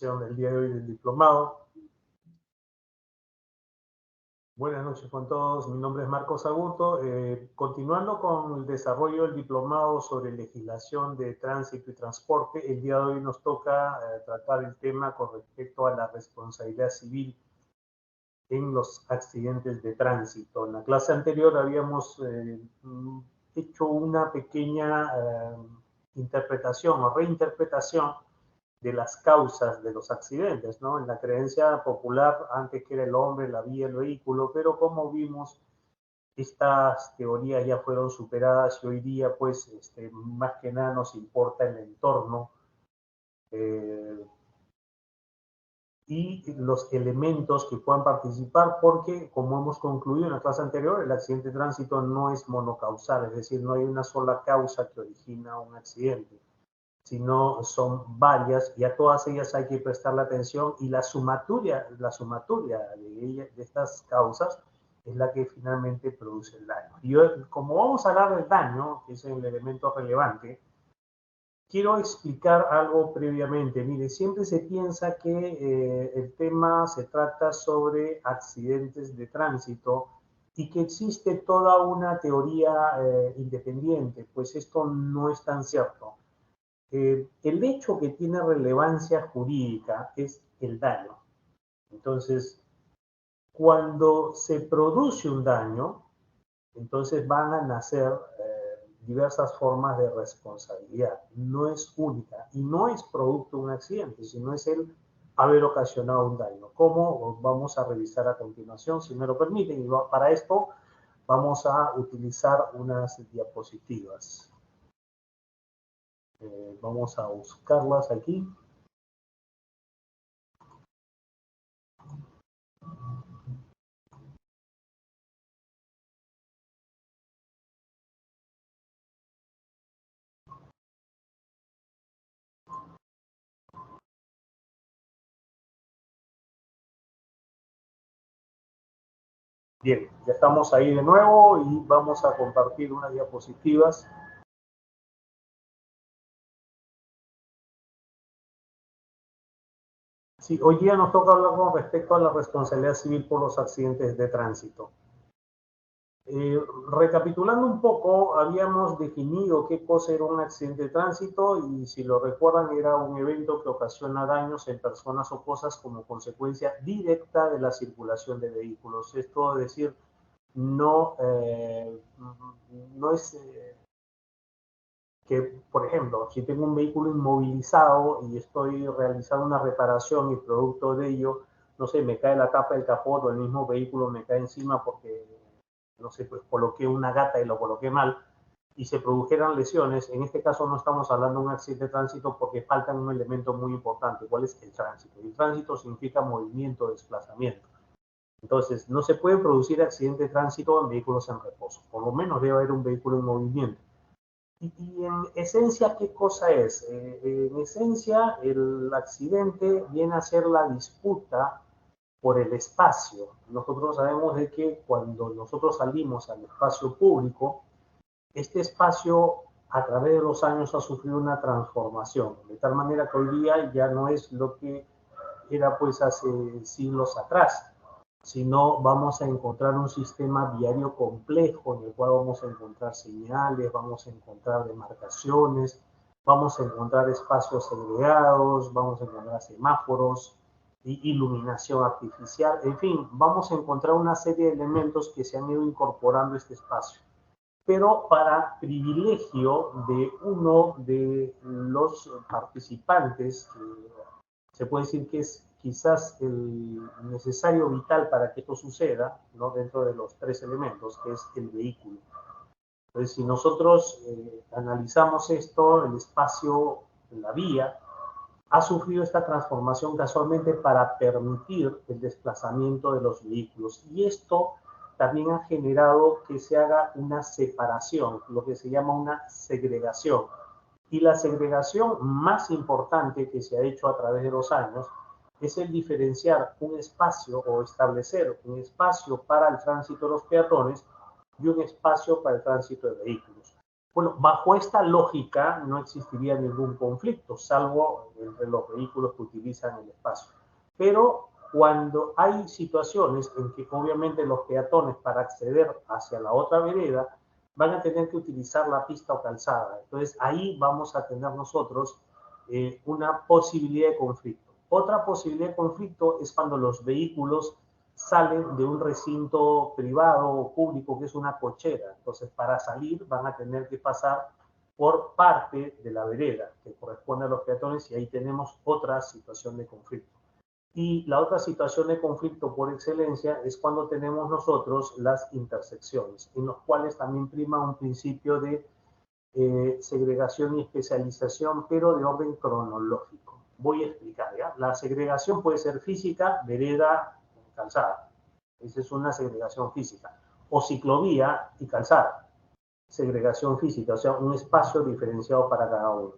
sesión del día de hoy del diplomado. Buenas noches con todos, mi nombre es Marcos Aguto. Continuando con el desarrollo del diplomado sobre legislación de tránsito y transporte, el día de hoy nos toca tratar el tema con respecto a la responsabilidad civil en los accidentes de tránsito. En la clase anterior habíamos hecho una pequeña interpretación o reinterpretación de las causas de los accidentes, ¿no? En la creencia popular, antes que era el hombre, la vía, el vehículo, pero como vimos, estas teorías ya fueron superadas y hoy día, pues, más que nada nos importa el entorno y los elementos que puedan participar, porque, como hemos concluido en la clase anterior, el accidente de tránsito no es monocausal, es decir, no hay una sola causa que origina un accidente, sino son varias y a todas ellas hay que prestarle atención y la sumatoria de estas causas es la que finalmente produce el daño. Y hoy, como vamos a hablar del daño, que es el elemento relevante, quiero explicar algo previamente. Mire, siempre se piensa que el tema se trata sobre accidentes de tránsito y que existe toda una teoría independiente, pues esto no es tan cierto. El hecho que tiene relevancia jurídica es el daño. Entonces, cuando se produce un daño, entonces van a nacer diversas formas de responsabilidad. No es única y no es producto de un accidente, sino es el haber ocasionado un daño. ¿Cómo? Vamos a revisar a continuación, si me lo permiten. Y para esto vamos a utilizar unas diapositivas. Vamos a buscarlas aquí. Bien, ya estamos ahí de nuevo y vamos a compartir unas diapositivas. Sí, hoy día nos toca hablar con respecto a la responsabilidad civil por los accidentes de tránsito. Recapitulando un poco, habíamos definido qué cosa era un accidente de tránsito y si lo recuerdan era un evento que ocasiona daños en personas o cosas como consecuencia directa de la circulación de vehículos. Esto es decir, no es que, por ejemplo, si tengo un vehículo inmovilizado y estoy realizando una reparación y producto de ello, no sé, me cae la tapa del capot o el mismo vehículo me cae encima porque, no sé, pues coloqué una gata y lo coloqué mal y se produjeran lesiones, en este caso no estamos hablando de un accidente de tránsito porque falta un elemento muy importante. ¿Cuál es el tránsito? El tránsito significa movimiento, desplazamiento. Entonces, no se puede producir accidente de tránsito en vehículos en reposo. Por lo menos debe haber un vehículo en movimiento. Y en esencia, ¿qué cosa es? En esencia, el accidente viene a ser la disputa por el espacio. Nosotros sabemos de que cuando nosotros salimos al espacio público, este espacio a través de los años ha sufrido una transformación, de tal manera que hoy día ya no es lo que era pues hace siglos atrás, sino vamos a encontrar un sistema viario complejo en el cual vamos a encontrar señales, vamos a encontrar demarcaciones, vamos a encontrar espacios segregados, vamos a encontrar semáforos, iluminación artificial, en fin, vamos a encontrar una serie de elementos que se han ido incorporando a este espacio. Pero para privilegio de uno de los participantes, se puede decir que es quizás el necesario vital para que esto suceda, ¿no? Dentro de los tres elementos, que es el vehículo. Entonces, si nosotros analizamos esto, el espacio, la vía, ha sufrido esta transformación casualmente para permitir el desplazamiento de los vehículos. Y esto también ha generado que se haga una separación, lo que se llama una segregación. Y la segregación más importante que se ha hecho a través de los años es el diferenciar un espacio o establecer un espacio para el tránsito de los peatones y un espacio para el tránsito de vehículos. Bueno, bajo esta lógica no existiría ningún conflicto, salvo entre los vehículos que utilizan el espacio. Pero cuando hay situaciones en que obviamente los peatones para acceder hacia la otra vereda van a tener que utilizar la pista o calzada. Entonces ahí vamos a tener nosotros una posibilidad de conflicto. Otra posibilidad de conflicto es cuando los vehículos salen de un recinto privado o público que es una cochera. Entonces, para salir van a tener que pasar por parte de la vereda que corresponde a los peatones y ahí tenemos otra situación de conflicto. Y la otra situación de conflicto por excelencia es cuando tenemos nosotros las intersecciones, en los cuales también prima un principio de segregación y especialización, pero de orden cronológico. Voy a explicar, ¿ya? La segregación puede ser física, vereda, calzada. Esa es una segregación física. O ciclovía y calzada. Segregación física, o sea, un espacio diferenciado para cada uno.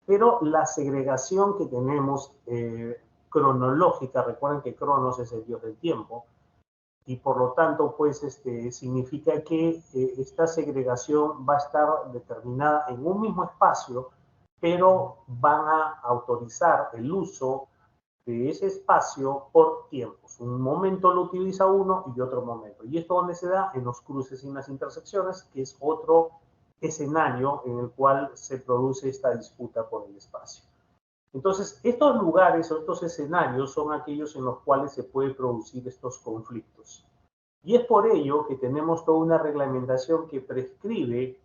Pero la segregación que tenemos cronológica, recuerden que Cronos es el dios del tiempo, y por lo tanto, pues, significa que esta segregación va a estar determinada en un mismo espacio, pero van a autorizar el uso de ese espacio por tiempos. Un momento lo utiliza uno y otro momento. ¿Y esto dónde se da? En los cruces y en las intersecciones, que es otro escenario en el cual se produce esta disputa por el espacio. Entonces, estos lugares o estos escenarios son aquellos en los cuales se puede producir estos conflictos. Y es por ello que tenemos toda una reglamentación que prescribe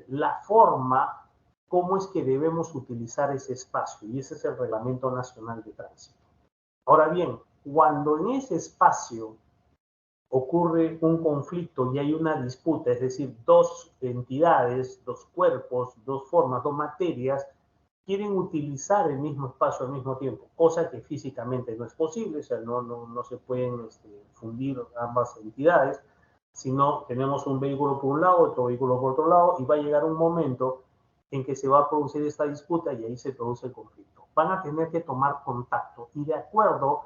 la forma cómo es que debemos utilizar ese espacio, y ese es el Reglamento Nacional de Tránsito. Ahora bien, cuando en ese espacio ocurre un conflicto y hay una disputa, es decir, dos entidades, dos cuerpos, dos formas, dos materias, quieren utilizar el mismo espacio al mismo tiempo, cosa que físicamente no es posible, o sea, no se pueden fundir ambas entidades, sino tenemos un vehículo por un lado, otro vehículo por otro lado, y va a llegar un momento en que se va a producir esta disputa y ahí se produce el conflicto. Van a tener que tomar contacto y de acuerdo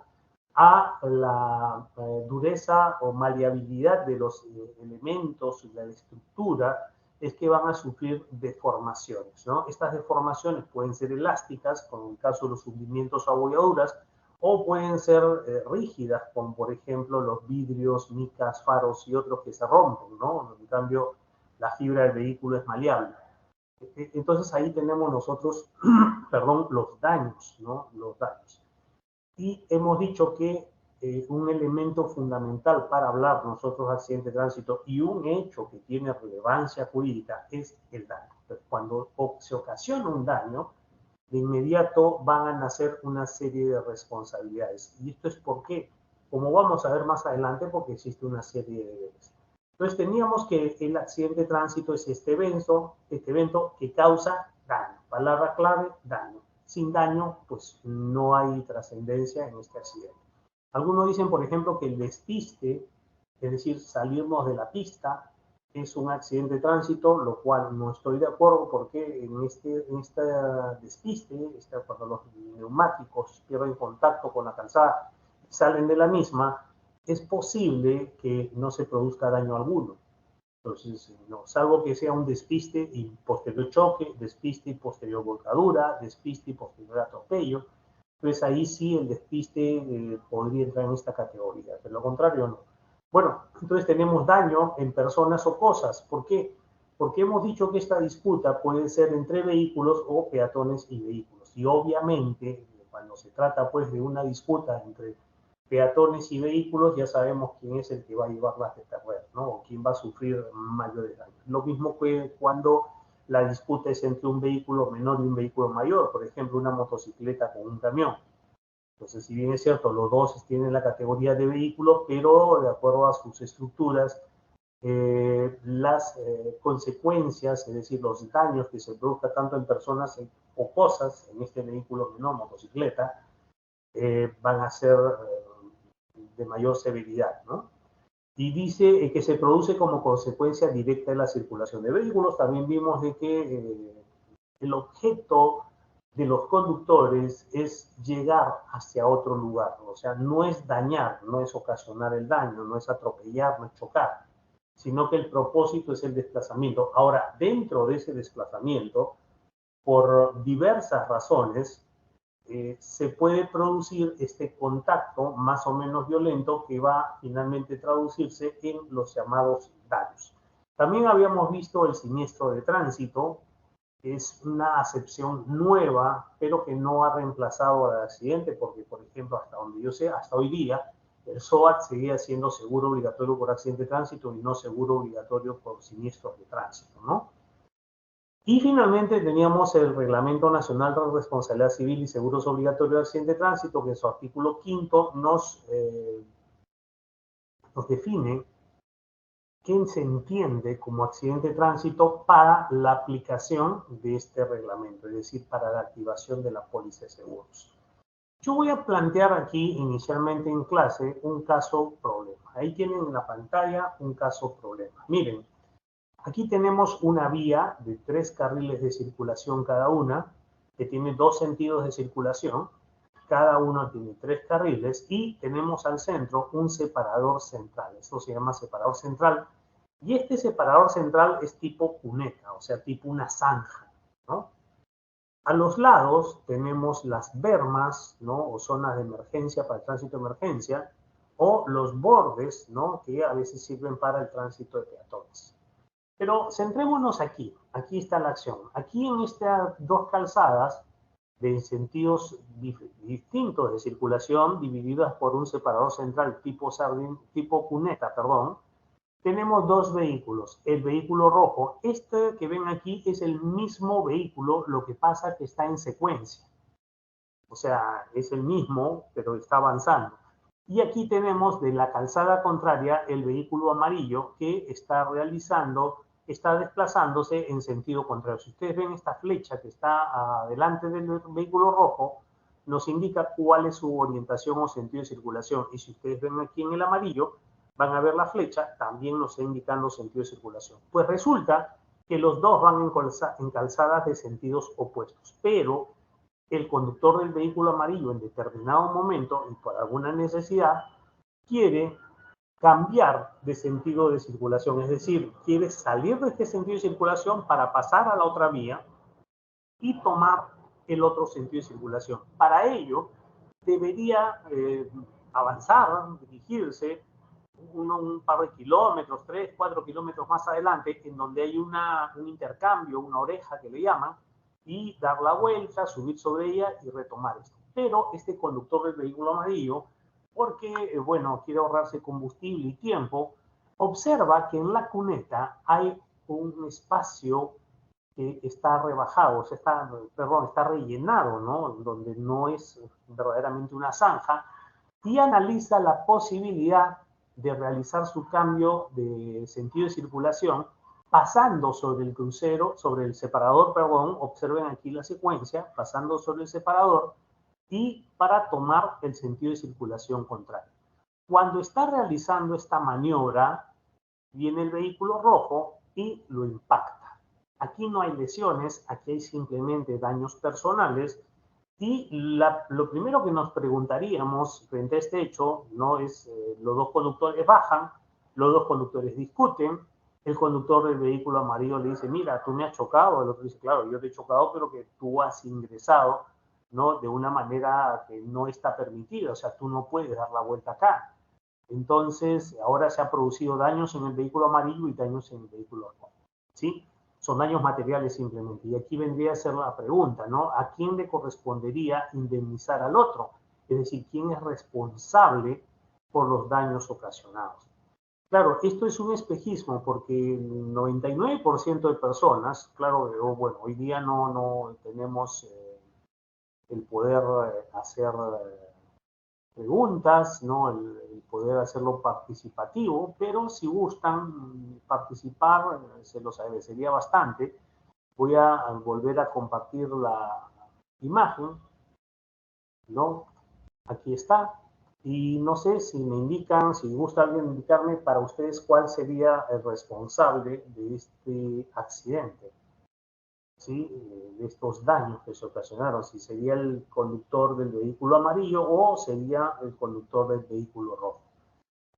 a la dureza o maleabilidad de los elementos y la estructura, es que van a sufrir deformaciones, ¿no? Estas deformaciones pueden ser elásticas, como en el caso de los hundimientos o abolladuras, o pueden ser rígidas, como por ejemplo los vidrios, micas, faros y otros que se rompen, ¿no? En cambio, la fibra del vehículo es maleable. Entonces ahí tenemos nosotros, perdón, los daños, ¿no? Los daños. Y hemos dicho que un elemento fundamental para hablar nosotros de accidente de tránsito y un hecho que tiene relevancia jurídica es el daño. Entonces, cuando se ocasiona un daño, de inmediato van a nacer una serie de responsabilidades. Y esto es porque, como vamos a ver más adelante, porque existe una serie de deberes. Entonces teníamos que el accidente de tránsito es este evento que causa daño. Palabra clave, daño. Sin daño, pues no hay trascendencia en este accidente. Algunos dicen, por ejemplo, que el despiste, es decir, salirnos de la pista, es un accidente de tránsito, lo cual no estoy de acuerdo porque en este despiste, cuando los neumáticos pierden contacto con la calzada y salen de la misma, es posible que no se produzca daño alguno. Entonces, no, salvo que sea un despiste y posterior choque, despiste y posterior volcadura, despiste y posterior atropello. Entonces ahí sí el despiste podría entrar en esta categoría, de lo contrario no. Bueno, entonces tenemos daño en personas o cosas. ¿Por qué? Porque hemos dicho que esta disputa puede ser entre vehículos o peatones y vehículos. Y obviamente, cuando se trata pues de una disputa entre peatones y vehículos, ya sabemos quién es el que va a llevarlas de perder, ¿no? O quién va a sufrir mayores daños. Lo mismo que cuando la disputa es entre un vehículo menor y un vehículo mayor, por ejemplo, una motocicleta con un camión. Entonces, si bien es cierto, los dos tienen la categoría de vehículos, pero de acuerdo a sus estructuras, las consecuencias, es decir, los daños que se produzcan tanto en personas o cosas, en este vehículo menor, motocicleta, van a ser de mayor severidad, ¿no? Y dice que se produce como consecuencia directa de la circulación de vehículos. También vimos de que el objeto de los conductores es llegar hacia otro lugar, o sea, no es dañar, no es ocasionar el daño, no es atropellar, no es chocar, sino que el propósito es el desplazamiento. Ahora, dentro de ese desplazamiento, por diversas razones, se puede producir este contacto más o menos violento que va finalmente a traducirse en los llamados daños. También habíamos visto el siniestro de tránsito, que es una acepción nueva, pero que no ha reemplazado al accidente, porque, por ejemplo, hasta donde yo sé, hasta hoy día, el SOAT seguía siendo seguro obligatorio por accidente de tránsito y no seguro obligatorio por siniestros de tránsito, ¿no? Y finalmente teníamos el Reglamento Nacional de Responsabilidad Civil y Seguros Obligatorios de Accidente de Tránsito, que en su artículo 5 nos define qué se entiende como accidente de tránsito para la aplicación de este reglamento, es decir, para la activación de la póliza de seguros. Yo voy a plantear aquí inicialmente en clase un caso problema. Ahí tienen en la pantalla un caso problema. Miren, aquí tenemos una vía de 3 carriles de circulación cada una, que tiene 2 sentidos de circulación. Cada uno tiene 3 carriles y tenemos al centro un separador central. Esto se llama separador central. Y este separador central es tipo cuneta, o sea, tipo una zanja, ¿no? A los lados tenemos las bermas, ¿no? O zonas de emergencia para el tránsito de emergencia, o los bordes, ¿no? Que a veces sirven para el tránsito de peatones. Pero centrémonos aquí. Aquí está la acción. Aquí en estas 2 calzadas de sentidos distintos de circulación, divididas por un separador central tipo cuneta, perdón, tenemos 2 vehículos. El vehículo rojo, este que ven aquí es el mismo vehículo, lo que pasa que está en secuencia. O sea, es el mismo, pero está avanzando. Y aquí tenemos de la calzada contraria el vehículo amarillo que está desplazándose en sentido contrario. Si ustedes ven esta flecha que está adelante del vehículo rojo, nos indica cuál es su orientación o sentido de circulación. Y si ustedes ven aquí en el amarillo, van a ver la flecha, también nos está indicando sentido de circulación. Pues resulta que los dos van en calzadas de sentidos opuestos, pero el conductor del vehículo amarillo en determinado momento y por alguna necesidad quiere cambiar de sentido de circulación, es decir, quiere salir de este sentido de circulación para pasar a la otra vía y tomar el otro sentido de circulación. Para ello, debería avanzar, dirigirse un par de kilómetros, 3, 4 kilómetros más adelante, en donde hay un intercambio, una oreja que le llaman, y dar la vuelta, subir sobre ella y retomar esto. Pero este conductor del vehículo amarillo, porque, bueno, quiere ahorrarse combustible y tiempo, observa que en la cuneta hay un espacio que está rebajado, o sea, está rellenado, ¿no? Donde no es verdaderamente una zanja, y analiza la posibilidad de realizar su cambio de sentido de circulación pasando sobre el crucero, sobre el separador, perdón, observen aquí la secuencia, pasando sobre el separador y para tomar el sentido de circulación contrario. Cuando está realizando esta maniobra, viene el vehículo rojo y lo impacta. Aquí no hay lesiones, aquí hay simplemente daños personales y lo primero que nos preguntaríamos frente a este hecho no es los 2 conductores bajan, los 2 conductores discuten, el conductor del vehículo amarillo le dice, mira, tú me has chocado, el otro dice, claro, yo te he chocado, pero que tú has ingresado, ¿no? De una manera que no está permitida, o sea, tú no puedes dar la vuelta acá. Entonces, ahora se han producido daños en el vehículo amarillo y daños en el vehículo rojo, ¿sí? Son daños materiales simplemente. Y aquí vendría a ser la pregunta, ¿no? ¿A quién le correspondería indemnizar al otro? Es decir, ¿quién es responsable por los daños ocasionados? Claro, esto es un espejismo porque el 99% de personas, claro, bueno, hoy día no tenemos el poder hacer preguntas, ¿no? El poder hacerlo participativo, pero si gustan participar, se los agradecería bastante. Voy a volver a compartir la imagen, ¿no? Aquí está. Y no sé si me indican, si gusta alguien indicarme para ustedes cuál sería el responsable de este accidente, ¿sí? De estos daños que se ocasionaron, si sería el conductor del vehículo amarillo o sería el conductor del vehículo rojo.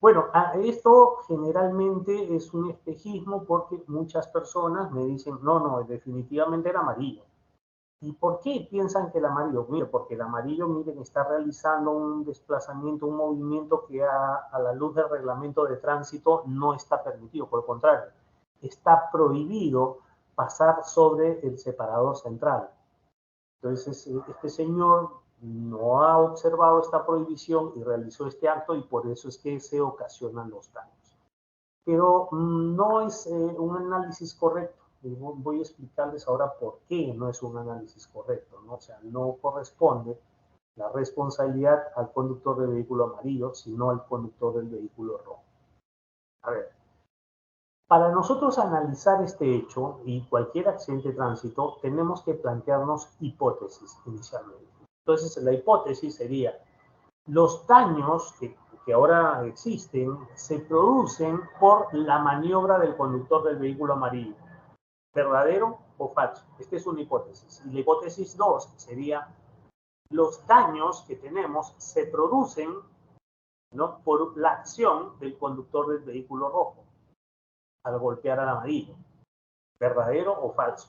Bueno, esto generalmente es un espejismo porque muchas personas me dicen, no, no, definitivamente era amarillo. ¿Y por qué piensan que el amarillo? Mire, porque el amarillo, miren, está realizando un desplazamiento, un movimiento que a la luz del reglamento de tránsito no está permitido. Por el contrario, está prohibido pasar sobre el separador central. Entonces, este señor no ha observado esta prohibición y realizó este acto y por eso es que se ocasionan los daños. Pero no es un análisis correcto. Voy a explicarles ahora por qué no es un análisis correcto, ¿no? O sea, no corresponde la responsabilidad al conductor del vehículo amarillo, sino al conductor del vehículo rojo. A ver, para nosotros analizar este hecho y cualquier accidente de tránsito, tenemos que plantearnos hipótesis inicialmente. Entonces, la hipótesis sería, los daños que ahora existen se producen por la maniobra del conductor del vehículo amarillo. ¿Verdadero o falso? Esta es una hipótesis. Y la hipótesis 2 sería, los daños que tenemos se producen, ¿no?, por la acción del conductor del vehículo rojo al golpear al amarillo. ¿Verdadero o falso?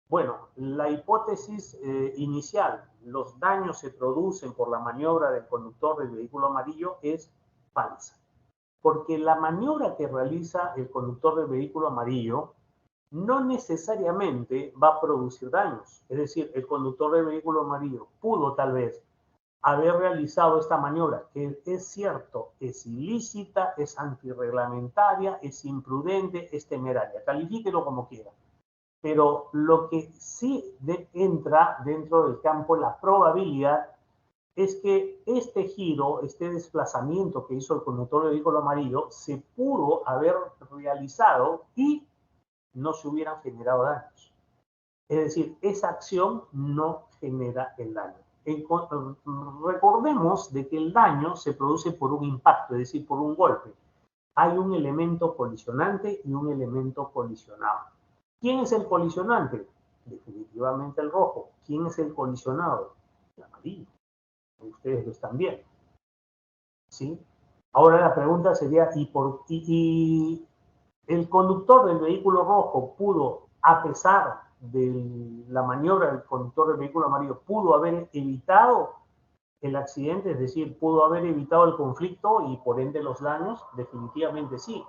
Bueno, la hipótesis inicial, los daños se producen por la maniobra del conductor del vehículo amarillo, es falsa. Porque la maniobra que realiza el conductor del vehículo amarillo no necesariamente va a producir daños. Es decir, el conductor del vehículo amarillo pudo tal vez haber realizado esta maniobra, que es cierto, es ilícita, es antirreglamentaria, es imprudente, es temeraria. Califíquelo como quiera. Pero lo que sí entra dentro del campo, la probabilidad, es que este giro, este desplazamiento que hizo el conductor del vehículo amarillo, se pudo haber realizado y no se hubieran generado daños. Es decir, esa acción no genera el daño. Recordemos de que el daño se produce por un impacto, es decir, por un golpe. Hay un elemento colisionante y un elemento colisionado. ¿Quién es el colisionante? Definitivamente el rojo. ¿Quién es el colisionado? El amarillo. Ustedes lo están viendo. ¿Sí? Ahora la pregunta sería, ¿y el conductor del vehículo rojo pudo, a pesar de la maniobra del conductor del vehículo amarillo, pudo haber evitado el accidente? Es decir, pudo haber evitado el conflicto y por ende los daños? Definitivamente sí,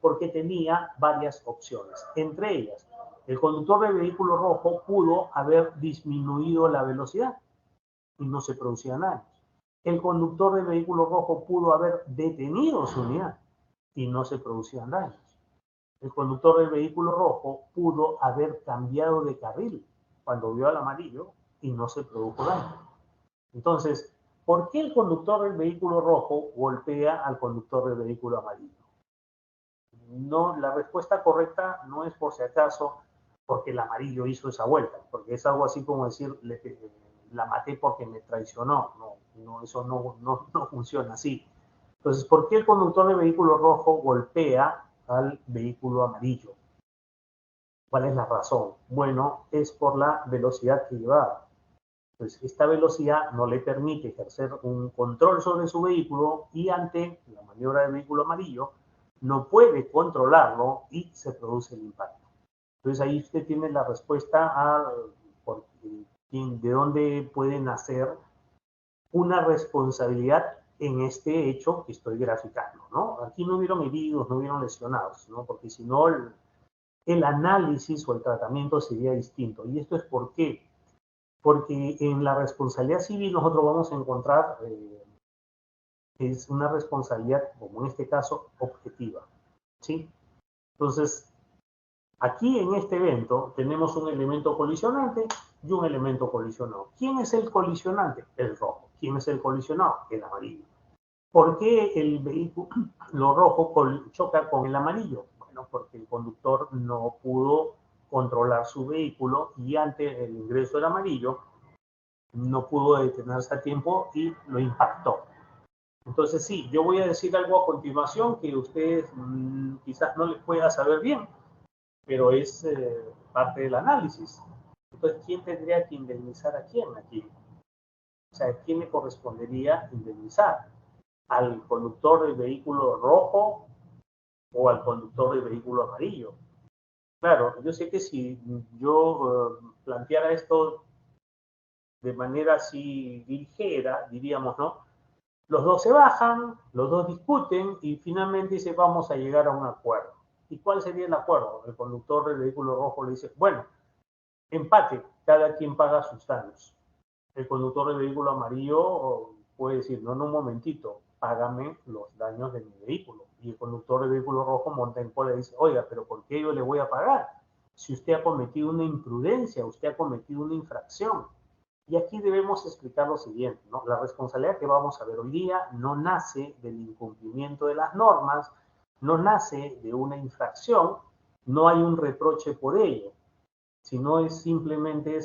porque tenía varias opciones. Entre ellas, el conductor del vehículo rojo pudo haber disminuido la velocidad y no se producían daños. El conductor del vehículo rojo pudo haber detenido su unidad y no se producían daños. El conductor del vehículo rojo pudo haber cambiado de carril cuando vio al amarillo y no se produjo daño. Entonces, ¿por qué el conductor del vehículo rojo golpea al conductor del vehículo amarillo? No, la respuesta correcta no es por si acaso porque el amarillo hizo esa vuelta, porque es algo así como decir, la maté porque me traicionó. No, eso no funciona así. Entonces, ¿por qué el conductor del vehículo rojo golpea al vehículo amarillo? ¿Cuál es la razón? Bueno, es por la velocidad que llevaba. Pues esta velocidad no le permite ejercer un control sobre su vehículo y ante la maniobra del vehículo amarillo no puede controlarlo y se produce el impacto. Entonces ahí usted tiene la respuesta a de dónde puede nacer una responsabilidad en este hecho que estoy graficando, ¿no? Aquí no hubieron heridos, no hubieron lesionados, ¿no? Porque si no el análisis o el tratamiento sería distinto. ¿Y esto es por qué? Porque en la responsabilidad civil nosotros vamos a encontrar es una responsabilidad, como en este caso, objetiva, ¿sí? Entonces, aquí en este evento tenemos un elemento colisionante y un elemento colisionado. ¿Quién es el colisionante? El rojo. ¿Quién es el colisionado? El amarillo. ¿Por qué el vehículo rojo choca con el amarillo? Bueno, porque el conductor no pudo controlar su vehículo y ante el ingreso del amarillo no pudo detenerse a tiempo y lo impactó. Entonces sí, yo voy a decir algo a continuación que ustedes quizás no les pueda saber bien, pero es parte del análisis. Entonces, ¿quién tendría que indemnizar a quién aquí? O sea, ¿a quién le correspondería indemnizar? al conductor del vehículo rojo o al conductor del vehículo amarillo. Claro, yo sé que si yo planteara esto de manera así ligera, diríamos, ¿no? Los dos se bajan, los dos discuten y finalmente dice vamos a llegar a un acuerdo. ¿Y cuál sería el acuerdo? El conductor del vehículo rojo le dice, bueno, empate, cada quien paga sus daños. El conductor del vehículo amarillo puede decir, no, no, un momentito, págame los daños de mi vehículo. Y el conductor del vehículo rojo monta en cola y dice, oiga, pero ¿por qué yo le voy a pagar? Si usted ha cometido una imprudencia, usted ha cometido una infracción. Y aquí debemos explicar lo siguiente, ¿no? La responsabilidad que vamos a ver hoy día no nace del incumplimiento de las normas, no nace de una infracción, no hay un reproche por ello, sino es simplemente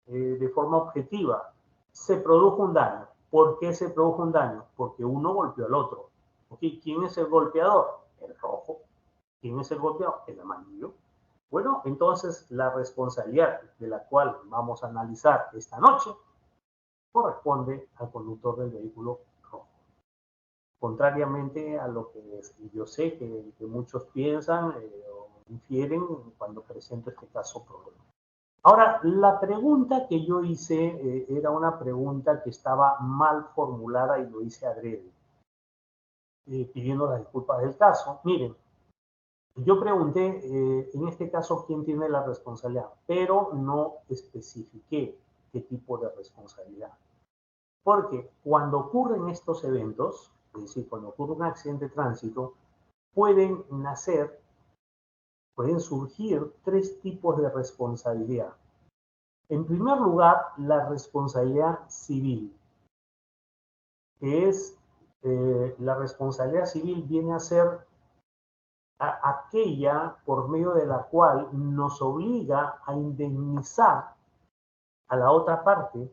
de forma objetiva. Se produjo un daño. ¿Por qué se produjo un daño? Porque uno golpeó al otro. ¿Okay? ¿Quién es el golpeador? El rojo. ¿Quién es el golpeador? El amarillo. Bueno, entonces la responsabilidad de la cual vamos a analizar esta noche corresponde al conductor del vehículo rojo. Contrariamente a lo que yo sé que muchos piensan o infieren cuando presento este caso problema. Ahora, la pregunta que yo hice era una pregunta que estaba mal formulada y lo hice adrede, pidiendo las disculpas del caso. Miren, yo pregunté, en este caso, quién tiene la responsabilidad, pero no especifiqué qué tipo de responsabilidad. Porque cuando ocurren estos eventos, es decir, cuando ocurre un accidente de tránsito, pueden nacer, pueden surgir tres tipos de responsabilidad. En primer lugar, la responsabilidad civil, que es la responsabilidad civil viene a ser aquella por medio de la cual nos obliga a indemnizar a la otra parte,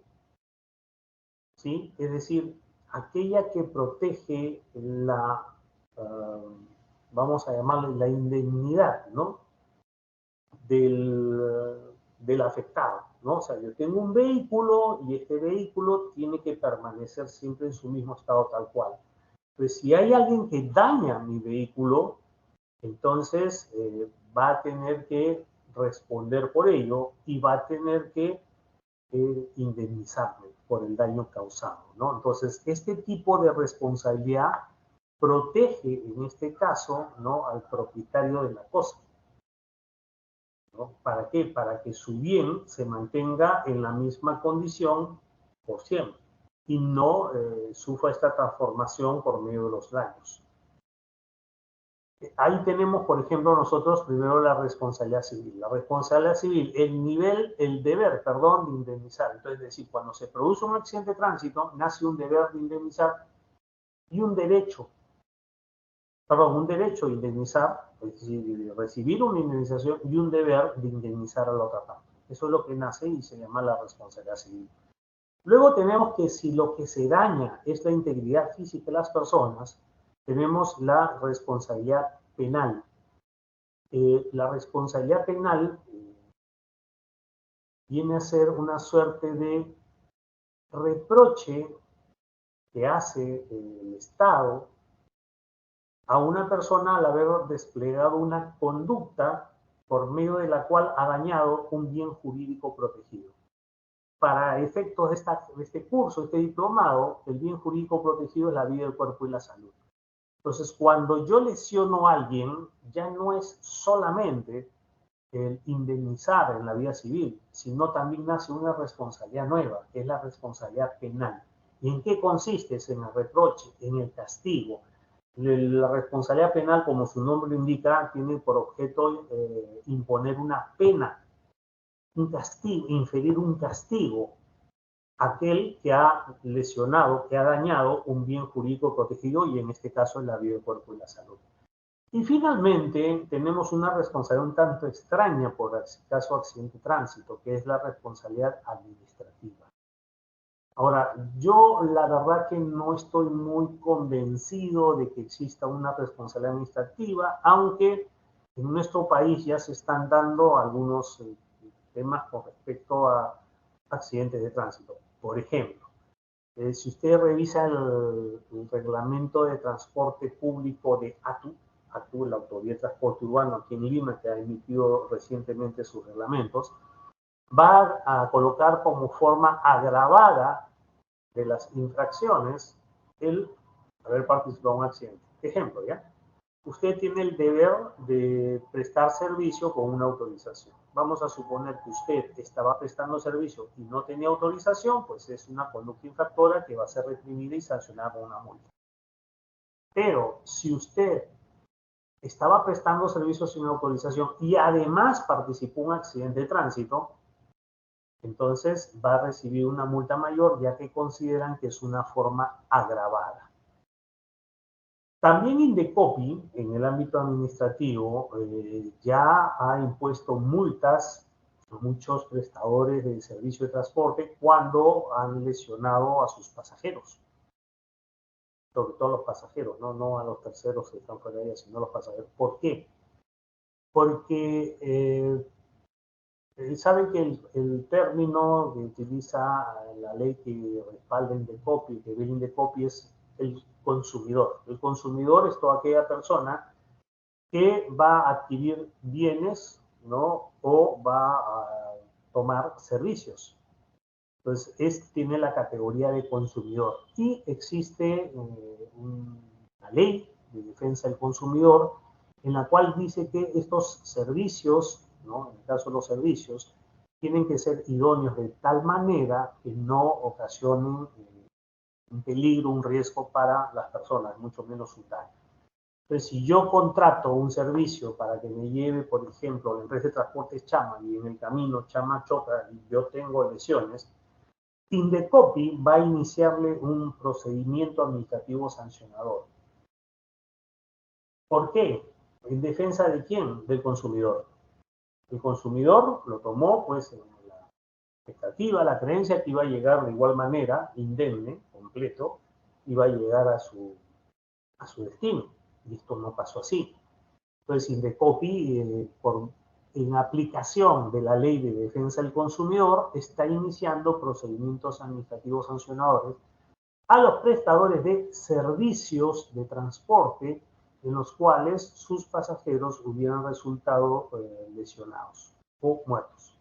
¿sí? Es decir, aquella que protege la, vamos a llamarle la indemnidad, ¿no? Del afectado, ¿no? O sea, yo tengo un vehículo y este vehículo tiene que permanecer siempre en su mismo estado tal cual. Pues si hay alguien que daña mi vehículo, entonces va a tener que responder por ello y va a tener que indemnizarme por el daño causado, ¿no? Entonces, este tipo de responsabilidad protege, en este caso, ¿no? Al propietario de la cosa, ¿no? ¿Para qué? Para que su bien se mantenga en la misma condición por siempre y no sufra esta transformación por medio de los daños. Ahí tenemos, por ejemplo, nosotros primero la responsabilidad civil. La responsabilidad civil, el deber, perdón, de indemnizar. Entonces, es decir, cuando se produce un accidente de tránsito, nace un deber de indemnizar y un derecho, perdón, un derecho de indemnizar, es decir, de recibir una indemnización y un deber de indemnizar a la otra parte. Eso es lo que nace y se llama la responsabilidad civil. Luego tenemos que si lo que se daña es la integridad física de las personas, tenemos la responsabilidad penal. La responsabilidad penal viene a ser una suerte de reproche que hace el Estado a una persona al haber desplegado una conducta por medio de la cual ha dañado un bien jurídico protegido. Para efectos de este curso, este diplomado, el bien jurídico protegido es la vida, el cuerpo y la salud. Entonces, cuando yo lesiono a alguien, ya no es solamente el indemnizar en la vida civil, sino también nace una responsabilidad nueva, que es la responsabilidad penal. ¿Y en qué consiste? Es en el reproche, en el castigo. La responsabilidad penal, como su nombre lo indica, tiene por objeto imponer una pena, un castigo, inferir un castigo a aquel que ha lesionado, que ha dañado un bien jurídico protegido y en este caso la vida, el cuerpo y la salud. Y finalmente tenemos una responsabilidad un tanto extraña por el caso accidente de tránsito, que es la responsabilidad administrativa. Ahora, yo la verdad que no estoy muy convencido de que exista una responsabilidad administrativa, aunque en nuestro país ya se están dando algunos temas con respecto a accidentes de tránsito. Por ejemplo, Si usted revisa el reglamento de transporte público de ATU, la Autoridad de Transporte Urbano aquí en Lima, que ha emitido recientemente sus reglamentos, va a colocar como forma agravada de las infracciones el haber participado en un accidente. Ejemplo, ¿ya? Usted tiene el deber de prestar servicio con una autorización. Vamos a suponer que usted estaba prestando servicio y no tenía autorización, pues es una conducta infractora que va a ser reprimida y sancionada con una multa. Pero si usted estaba prestando servicio sin autorización y además participó en un accidente de tránsito, entonces va a recibir una multa mayor ya que consideran que es una forma agravada. También Indecopi, en el ámbito administrativo, ya ha impuesto multas a muchos prestadores de servicio de transporte cuando han lesionado a sus pasajeros, sobre todo a los pasajeros, no a los terceros que están fuera de ella, sino a los pasajeros. ¿Por qué? Porque saben que el término que utiliza la ley que respalda Indecopi, que ve Indecopi, es el consumidor. El consumidor es toda aquella persona que va a adquirir bienes, ¿no? O va a tomar servicios. Entonces, tiene la categoría de consumidor. Y existe una ley de defensa del consumidor en la cual dice que estos servicios, ¿no? En el caso de los servicios, tienen que ser idóneos de tal manera que no ocasionen un peligro, un riesgo para las personas, mucho menos un daño. Entonces, si yo contrato un servicio para que me lleve, por ejemplo, la empresa de transportes Chama y en el camino Chama choca y yo tengo lesiones, Indecopi va a iniciarle un procedimiento administrativo sancionador. ¿Por qué? ¿En defensa de quién? Del consumidor. El consumidor lo tomó pues en la expectativa, la creencia que iba a llegar de igual manera, indemne, completo, iba a llegar a su destino. Y esto no pasó así. Entonces, Indecopi, en aplicación de la Ley de Defensa del Consumidor, está iniciando procedimientos administrativos sancionadores a los prestadores de servicios de transporte en los cuales sus pasajeros hubieran resultado lesionados o muertos.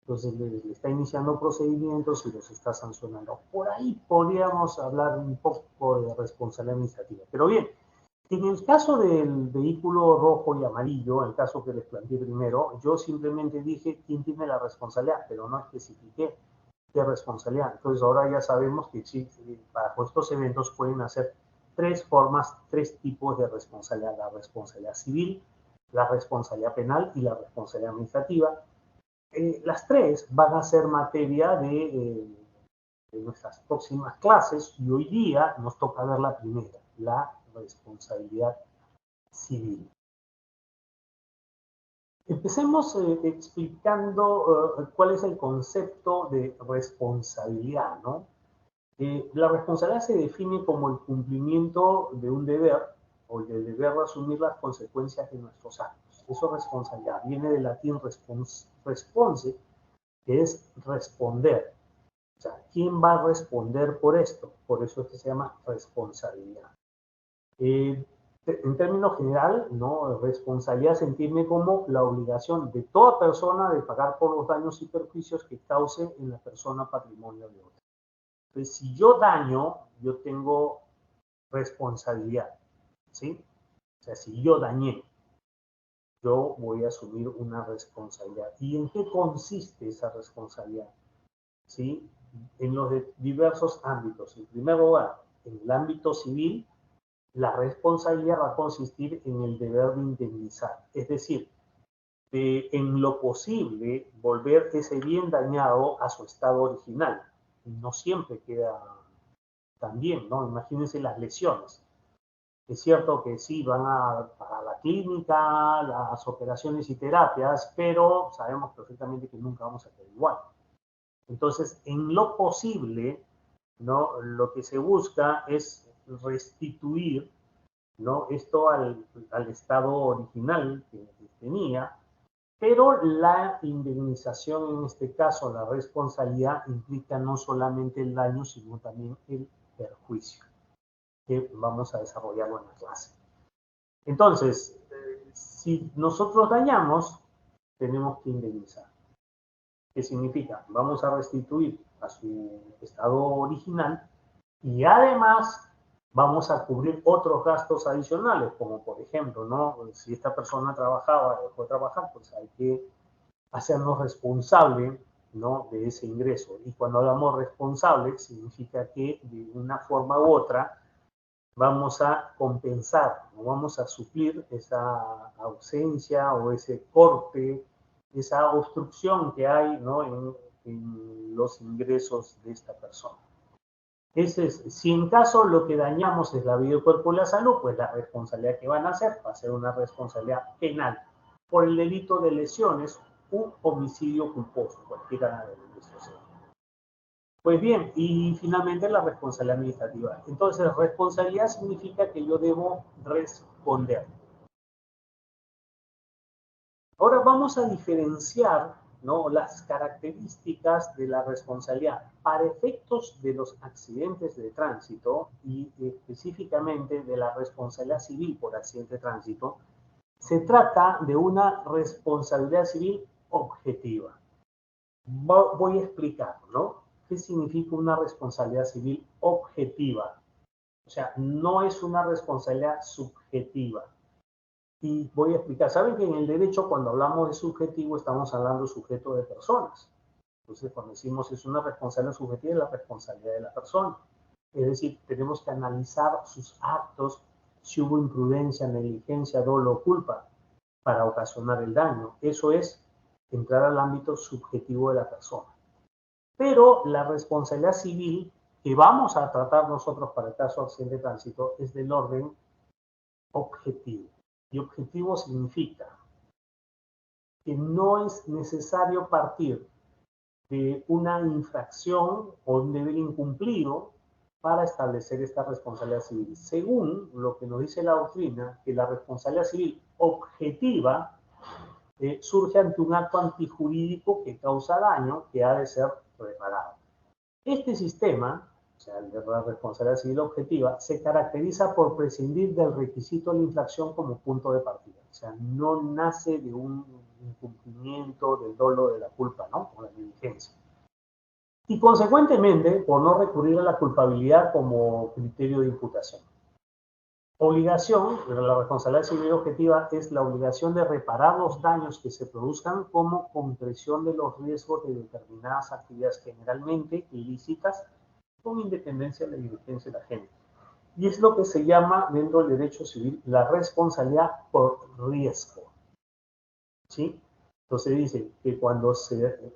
Entonces, le está iniciando procedimientos y los está sancionando. Por ahí podríamos hablar un poco de responsabilidad administrativa. Pero bien, en el caso del vehículo rojo y amarillo, el caso que les planteé primero, yo simplemente dije quién tiene la responsabilidad, pero no especifiqué qué responsabilidad. Entonces ahora ya sabemos que bajo estos eventos pueden hacer tres formas, tres tipos de responsabilidad: la responsabilidad civil, la responsabilidad penal y la responsabilidad administrativa. Las tres van a ser materia de nuestras próximas clases y hoy día nos toca ver la primera, la responsabilidad civil. Empecemos explicando cuál es el concepto de responsabilidad, ¿no? La responsabilidad se define como el cumplimiento de un deber o el deber de asumir las consecuencias de nuestros actos. Eso es responsabilidad. Viene del latín response, que es responder. O sea, ¿quién va a responder por esto? Por eso es que se llama responsabilidad. En términos general, ¿no? Responsabilidad se entiende como la obligación de toda persona de pagar por los daños y perjuicios que cause en la persona patrimonio de otra. Entonces, si yo daño, yo tengo responsabilidad, ¿sí? O sea, si yo dañé, yo voy a asumir una responsabilidad. ¿Y en qué consiste esa responsabilidad? ¿Sí? En los diversos ámbitos. En primer lugar, en el ámbito civil, la responsabilidad va a consistir en el deber de indemnizar, es decir, de en lo posible volver ese bien dañado a su estado original. No siempre queda tan bien, ¿no? Imagínense las lesiones. Es cierto que sí van a la clínica, las operaciones y terapias, pero sabemos perfectamente que nunca vamos a quedar igual. Entonces, en lo posible, ¿no? Lo que se busca es restituir, ¿no? Esto al estado original que tenía, Pero la indemnización, en este caso, la responsabilidad, implica no solamente el daño, sino también el perjuicio, que vamos a desarrollarlo en la clase. Entonces, si nosotros dañamos, tenemos que indemnizar. ¿Qué significa? Vamos a restituir a su estado original y además vamos a cubrir otros gastos adicionales, como por ejemplo, ¿no? Si esta persona trabajaba, dejó de trabajar, pues hay que hacernos responsable, ¿no?, de ese ingreso. Y cuando hablamos responsable, significa que de una forma u otra vamos a compensar, o vamos a suplir esa ausencia o ese corte, esa obstrucción que hay, ¿no?, en los ingresos de esta persona. Si en caso lo que dañamos es la vida, el cuerpo y la salud, pues la responsabilidad que van a hacer va a ser una responsabilidad penal por el delito de lesiones u homicidio culposo, cualquiera de estos. Pues bien, y finalmente la responsabilidad administrativa. Entonces, responsabilidad significa que yo debo responder. Ahora vamos a diferenciar, ¿no?, las características de la responsabilidad para efectos de los accidentes de tránsito y específicamente de la responsabilidad civil por accidente de tránsito. Se trata de una responsabilidad civil objetiva. Voy a explicar, ¿no?, qué significa una responsabilidad civil objetiva. O sea, no es una responsabilidad subjetiva. Y voy a explicar. Saben que en el derecho, cuando hablamos de subjetivo, estamos hablando de sujeto de personas. Entonces, cuando decimos es una responsabilidad subjetiva, es la responsabilidad de la persona. Es decir, tenemos que analizar sus actos, si hubo imprudencia, negligencia, dolo o culpa para ocasionar el daño. Eso es entrar al ámbito subjetivo de la persona. Pero la responsabilidad civil que vamos a tratar nosotros para el caso de accidente de tránsito es del orden objetivo. Y objetivo significa que no es necesario partir de una infracción o un deber incumplido para establecer esta responsabilidad civil. Según lo que nos dice la doctrina, que la responsabilidad civil objetiva surge ante un acto antijurídico que causa daño que ha de ser reparado. Este sistema, o sea, el de la responsabilidad civil objetiva, se caracteriza por prescindir del requisito de la infracción como punto de partida. O sea, no nace de un incumplimiento, del dolo, de la culpa, ¿no?, o la negligencia. Y consecuentemente, por no recurrir a la culpabilidad como criterio de imputación. Obligación, la responsabilidad civil objetiva es la obligación de reparar los daños que se produzcan como concreción de los riesgos de determinadas actividades generalmente ilícitas, con independencia de la diligencia de la gente. Y es lo que se llama dentro del derecho civil la responsabilidad por riesgo. ¿Sí? Entonces dice que cuando se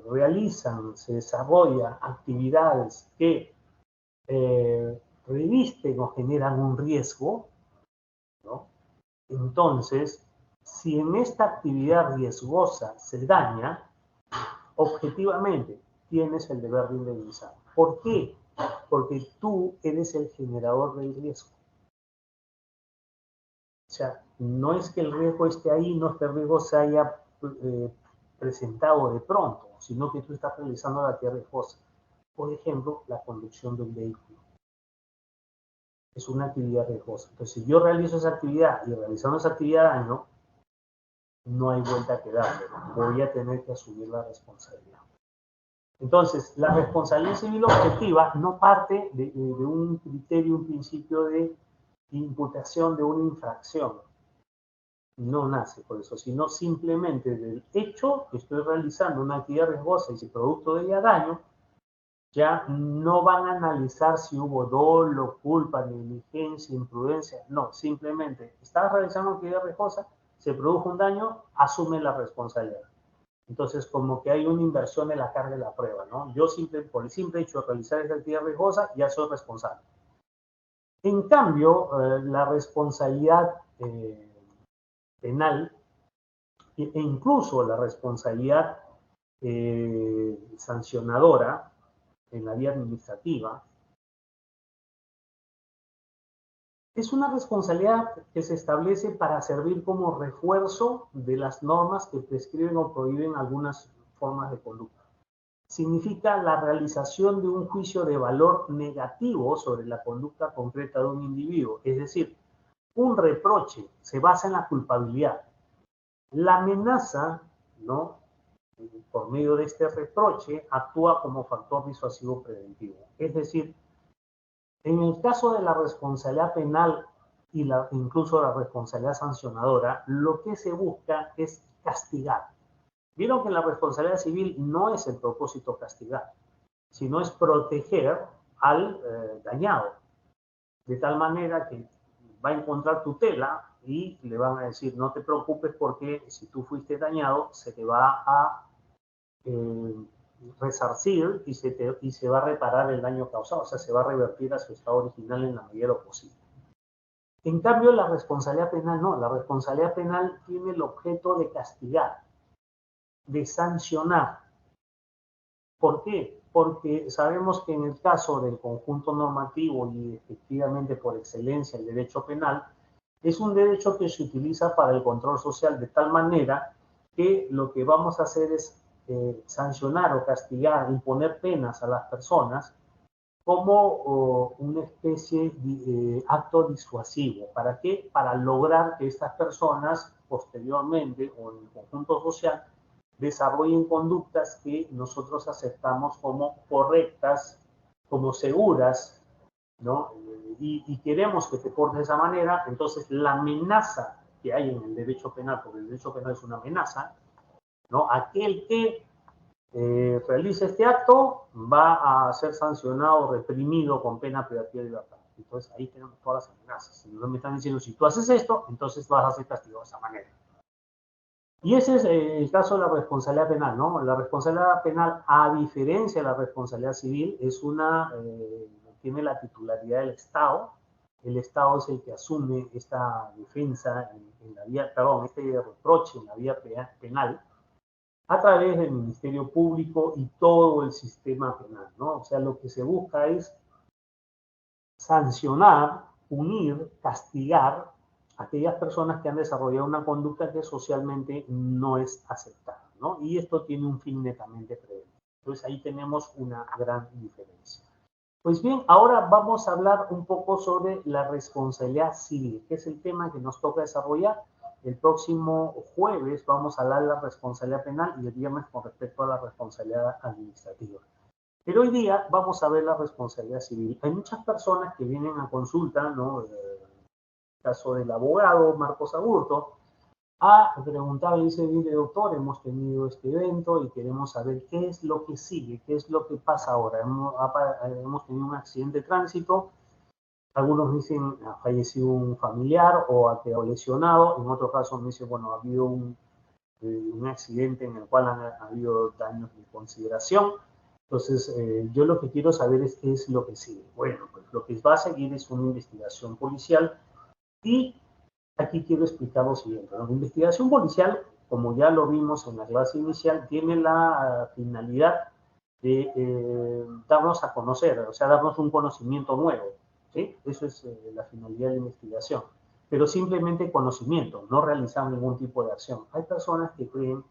realizan, se desarrollan actividades que revisten o generan un riesgo, ¿no?, entonces, si en esta actividad riesgosa se daña, objetivamente tienes el deber de indemnizar. ¿Por qué? Porque tú eres el generador del riesgo. O sea, no es que el riesgo esté ahí, no es que el riesgo se haya presentado de pronto, sino que tú estás realizando la actividad riesgosa. Por ejemplo, la conducción de un vehículo. Es una actividad riesgosa. Entonces, si yo realizo esa actividad y realizando esa actividad daño, no hay vuelta que darle. Voy a tener que asumir la responsabilidad. Entonces, la responsabilidad civil objetiva no parte de un criterio, un principio de imputación de una infracción. No nace por eso, sino simplemente del hecho que estoy realizando una actividad riesgosa y si producto de ella daño, ya no van a analizar si hubo dolo, culpa, negligencia, imprudencia. No, simplemente estás realizando una actividad riesgosa, se produjo un daño, asume la responsabilidad. Entonces, como que hay una inversión en la carga de la prueba, ¿no? Yo por el simple hecho de realizar esta actividad riesgosa, ya soy responsable. En cambio, la responsabilidad penal e incluso la responsabilidad sancionadora en la vía administrativa Es una responsabilidad que se establece para servir como refuerzo de las normas que prescriben o prohíben algunas formas de conducta. Significa la realización de un juicio de valor negativo sobre la conducta concreta de un individuo. Es decir, un reproche se basa en la culpabilidad. La amenaza, ¿no? Por medio de este reproche, actúa como factor disuasivo preventivo. Es decir, en el caso de la responsabilidad penal y incluso la responsabilidad sancionadora, lo que se busca es castigar. Vieron que en la responsabilidad civil no es el propósito castigar, sino es proteger al dañado, de tal manera que va a encontrar tutela y le van a decir, no te preocupes porque si tú fuiste dañado, se te va a eh, resarcir y se va a reparar el daño causado, o sea, se va a revertir a su estado original en la medida de lo posible. En cambio, la responsabilidad penal no, la responsabilidad penal tiene el objeto de castigar, de sancionar. ¿Por qué? Porque sabemos que en el caso del conjunto normativo y efectivamente por excelencia el derecho penal, es un derecho que se utiliza para el control social de tal manera que lo que vamos a hacer es sancionar o castigar, imponer penas a las personas como una especie de acto disuasivo. ¿Para qué? Para lograr que estas personas posteriormente o en el conjunto social desarrollen conductas que nosotros aceptamos como correctas, como seguras, ¿no? Y queremos que te portes de esa manera, entonces la amenaza que hay en el derecho penal, porque el derecho penal es una amenaza, ¿no? Aquel que realice este acto va a ser sancionado, reprimido con pena privativa de libertad. Entonces ahí tenemos todas las amenazas. Si no me están diciendo, si tú haces esto, entonces vas a ser castigado de esa manera. Y ese es el caso de la responsabilidad penal, ¿no? La responsabilidad penal, a diferencia de la responsabilidad civil, tiene la titularidad del Estado. El Estado es el que asume esta defensa en la vía, perdón, este reproche en la vía penal a través del Ministerio Público y todo el sistema penal, ¿no? O sea, lo que se busca es sancionar, punir, castigar a aquellas personas que han desarrollado una conducta que socialmente no es aceptada, ¿no? Y esto tiene un fin netamente preventivo. Entonces ahí tenemos una gran diferencia. Pues bien, ahora vamos a hablar un poco sobre la responsabilidad civil, que es el tema que nos toca desarrollar. El próximo jueves vamos a hablar de la responsabilidad penal y el viernes con respecto a la responsabilidad administrativa. Pero hoy día vamos a ver la responsabilidad civil. Hay muchas personas que vienen a consulta, ¿no? El caso del abogado Marcos Aburto, a preguntarle, dice, mire doctor, hemos tenido este evento y queremos saber qué es lo que sigue, qué es lo que pasa ahora. Hemos tenido un accidente de tránsito, algunos dicen ha fallecido un familiar o ha quedado lesionado, en otros casos me dicen, bueno, ha habido un accidente en el cual ha habido daños de consideración. Entonces, yo lo que quiero saber es qué es lo que sigue. Bueno, pues lo que va a seguir es una investigación policial y aquí quiero explicar lo siguiente. ¿No? La investigación policial, como ya lo vimos en la clase inicial, tiene la finalidad de darnos a conocer, o sea, darnos un conocimiento nuevo. ¿Sí? Eso es la finalidad de la investigación. Pero simplemente conocimiento, no realizar ningún tipo de acción. Hay personas que creen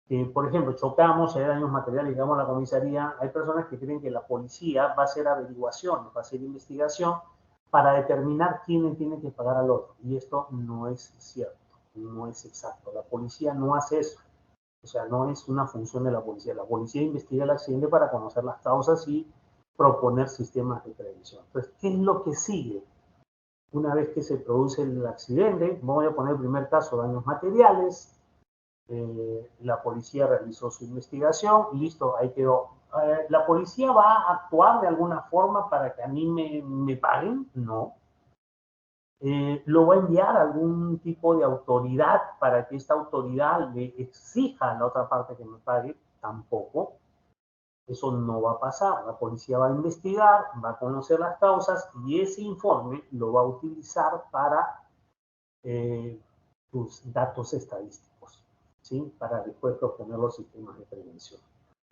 que, por ejemplo, chocamos, hay daños materiales, llegamos a la comisaría, hay personas que creen que la policía va a hacer averiguaciones, va a hacer investigación para determinar quién le tiene que pagar al otro. Y esto no es cierto, no es exacto. La policía no hace eso. O sea, no es una función de la policía. La policía investiga el accidente para conocer las causas y proponer sistemas de prevención. Entonces, ¿qué es lo que sigue? Una vez que se produce el accidente, voy a poner el primer caso, daños materiales, la policía realizó su investigación y listo, ahí quedó. ¿La policía va a actuar de alguna forma para que a mí me paguen? No. ¿Lo va a enviar a algún tipo de autoridad para que esta autoridad le exija a la otra parte que me pague? Tampoco. Eso no va a pasar. La policía va a investigar, va a conocer las causas y ese informe lo va a utilizar para tus datos estadísticos, ¿sí? Para después proponer los sistemas de prevención.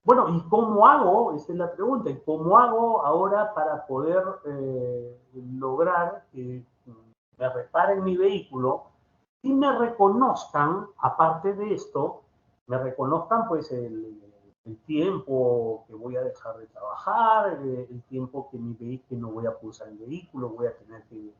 Bueno, ¿y cómo hago? Esa es la pregunta. ¿Y cómo hago ahora para poder lograr que me reparen mi vehículo y me reconozcan, aparte de esto, me reconozcan pues el tiempo que voy a dejar de trabajar, el tiempo que que no voy a usar el vehículo, voy a tener que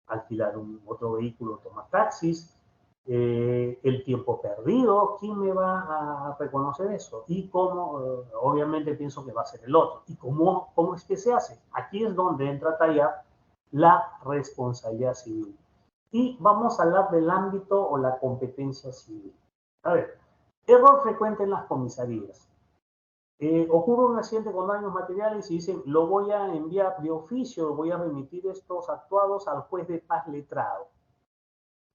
alquilar otro vehículo, tomar taxis, el tiempo perdido, ¿quién me va a reconocer eso? Y cómo, obviamente pienso que va a ser el otro. ¿Y cómo es que se hace? Aquí es donde entra a tallar la responsabilidad civil. Y vamos a hablar del ámbito o la competencia civil. A ver, error frecuente en las comisarías. Ocurre un accidente con daños materiales y dicen, lo voy a enviar de oficio, voy a remitir estos actuados al juez de paz letrado.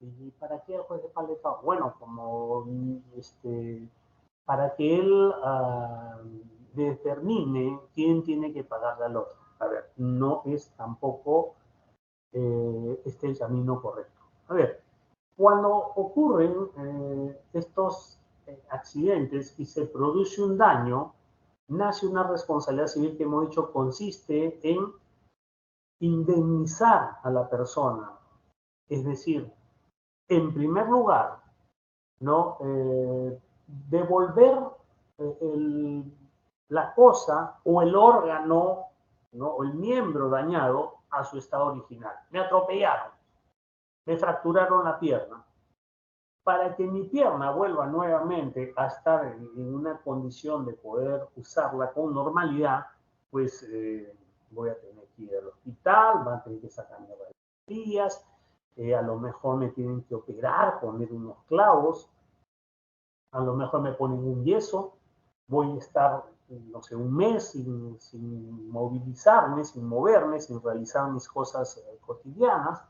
¿Y para qué el juez de paz letrado? Bueno, como para que él determine quién tiene que pagarle al otro. A ver, no es tampoco el camino correcto. A ver, cuando ocurren estos accidentes y se produce un daño, nace una responsabilidad civil que hemos dicho consiste en indemnizar a la persona. Es decir, en primer lugar, ¿no? Devolver la cosa o el órgano, ¿no? O el miembro dañado a su estado original. Me atropellaron, me fracturaron la pierna. Para que mi pierna vuelva nuevamente a estar en una condición de poder usarla con normalidad, pues voy a tener que ir al hospital, van a tener que sacarme varios días, a lo mejor me tienen que operar, poner unos clavos, a lo mejor me ponen un yeso, voy a estar, no sé, un mes sin movilizarme, sin moverme, sin realizar mis cosas cotidianas.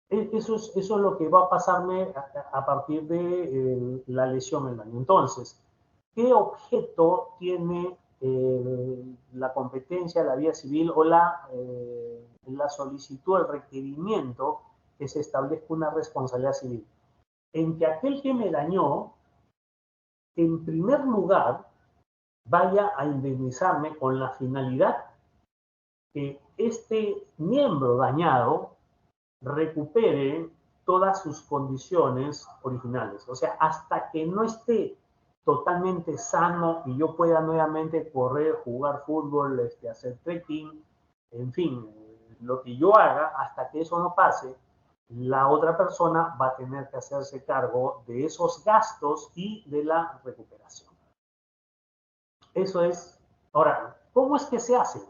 Eso es lo que va a pasarme a partir de la lesión en el daño. Entonces, ¿qué objeto tiene la competencia, la vía civil o la solicitud, el requerimiento que se establezca una responsabilidad civil? En que aquel que me dañó, en primer lugar, vaya a indemnizarme con la finalidad que este miembro dañado recupere todas sus condiciones originales. O sea, hasta que no esté totalmente sano y yo pueda nuevamente correr, jugar fútbol, hacer trekking, en fin, lo que yo haga, hasta que eso no pase, la otra persona va a tener que hacerse cargo de esos gastos y de la recuperación. Eso es. Ahora, ¿cómo es que se hace?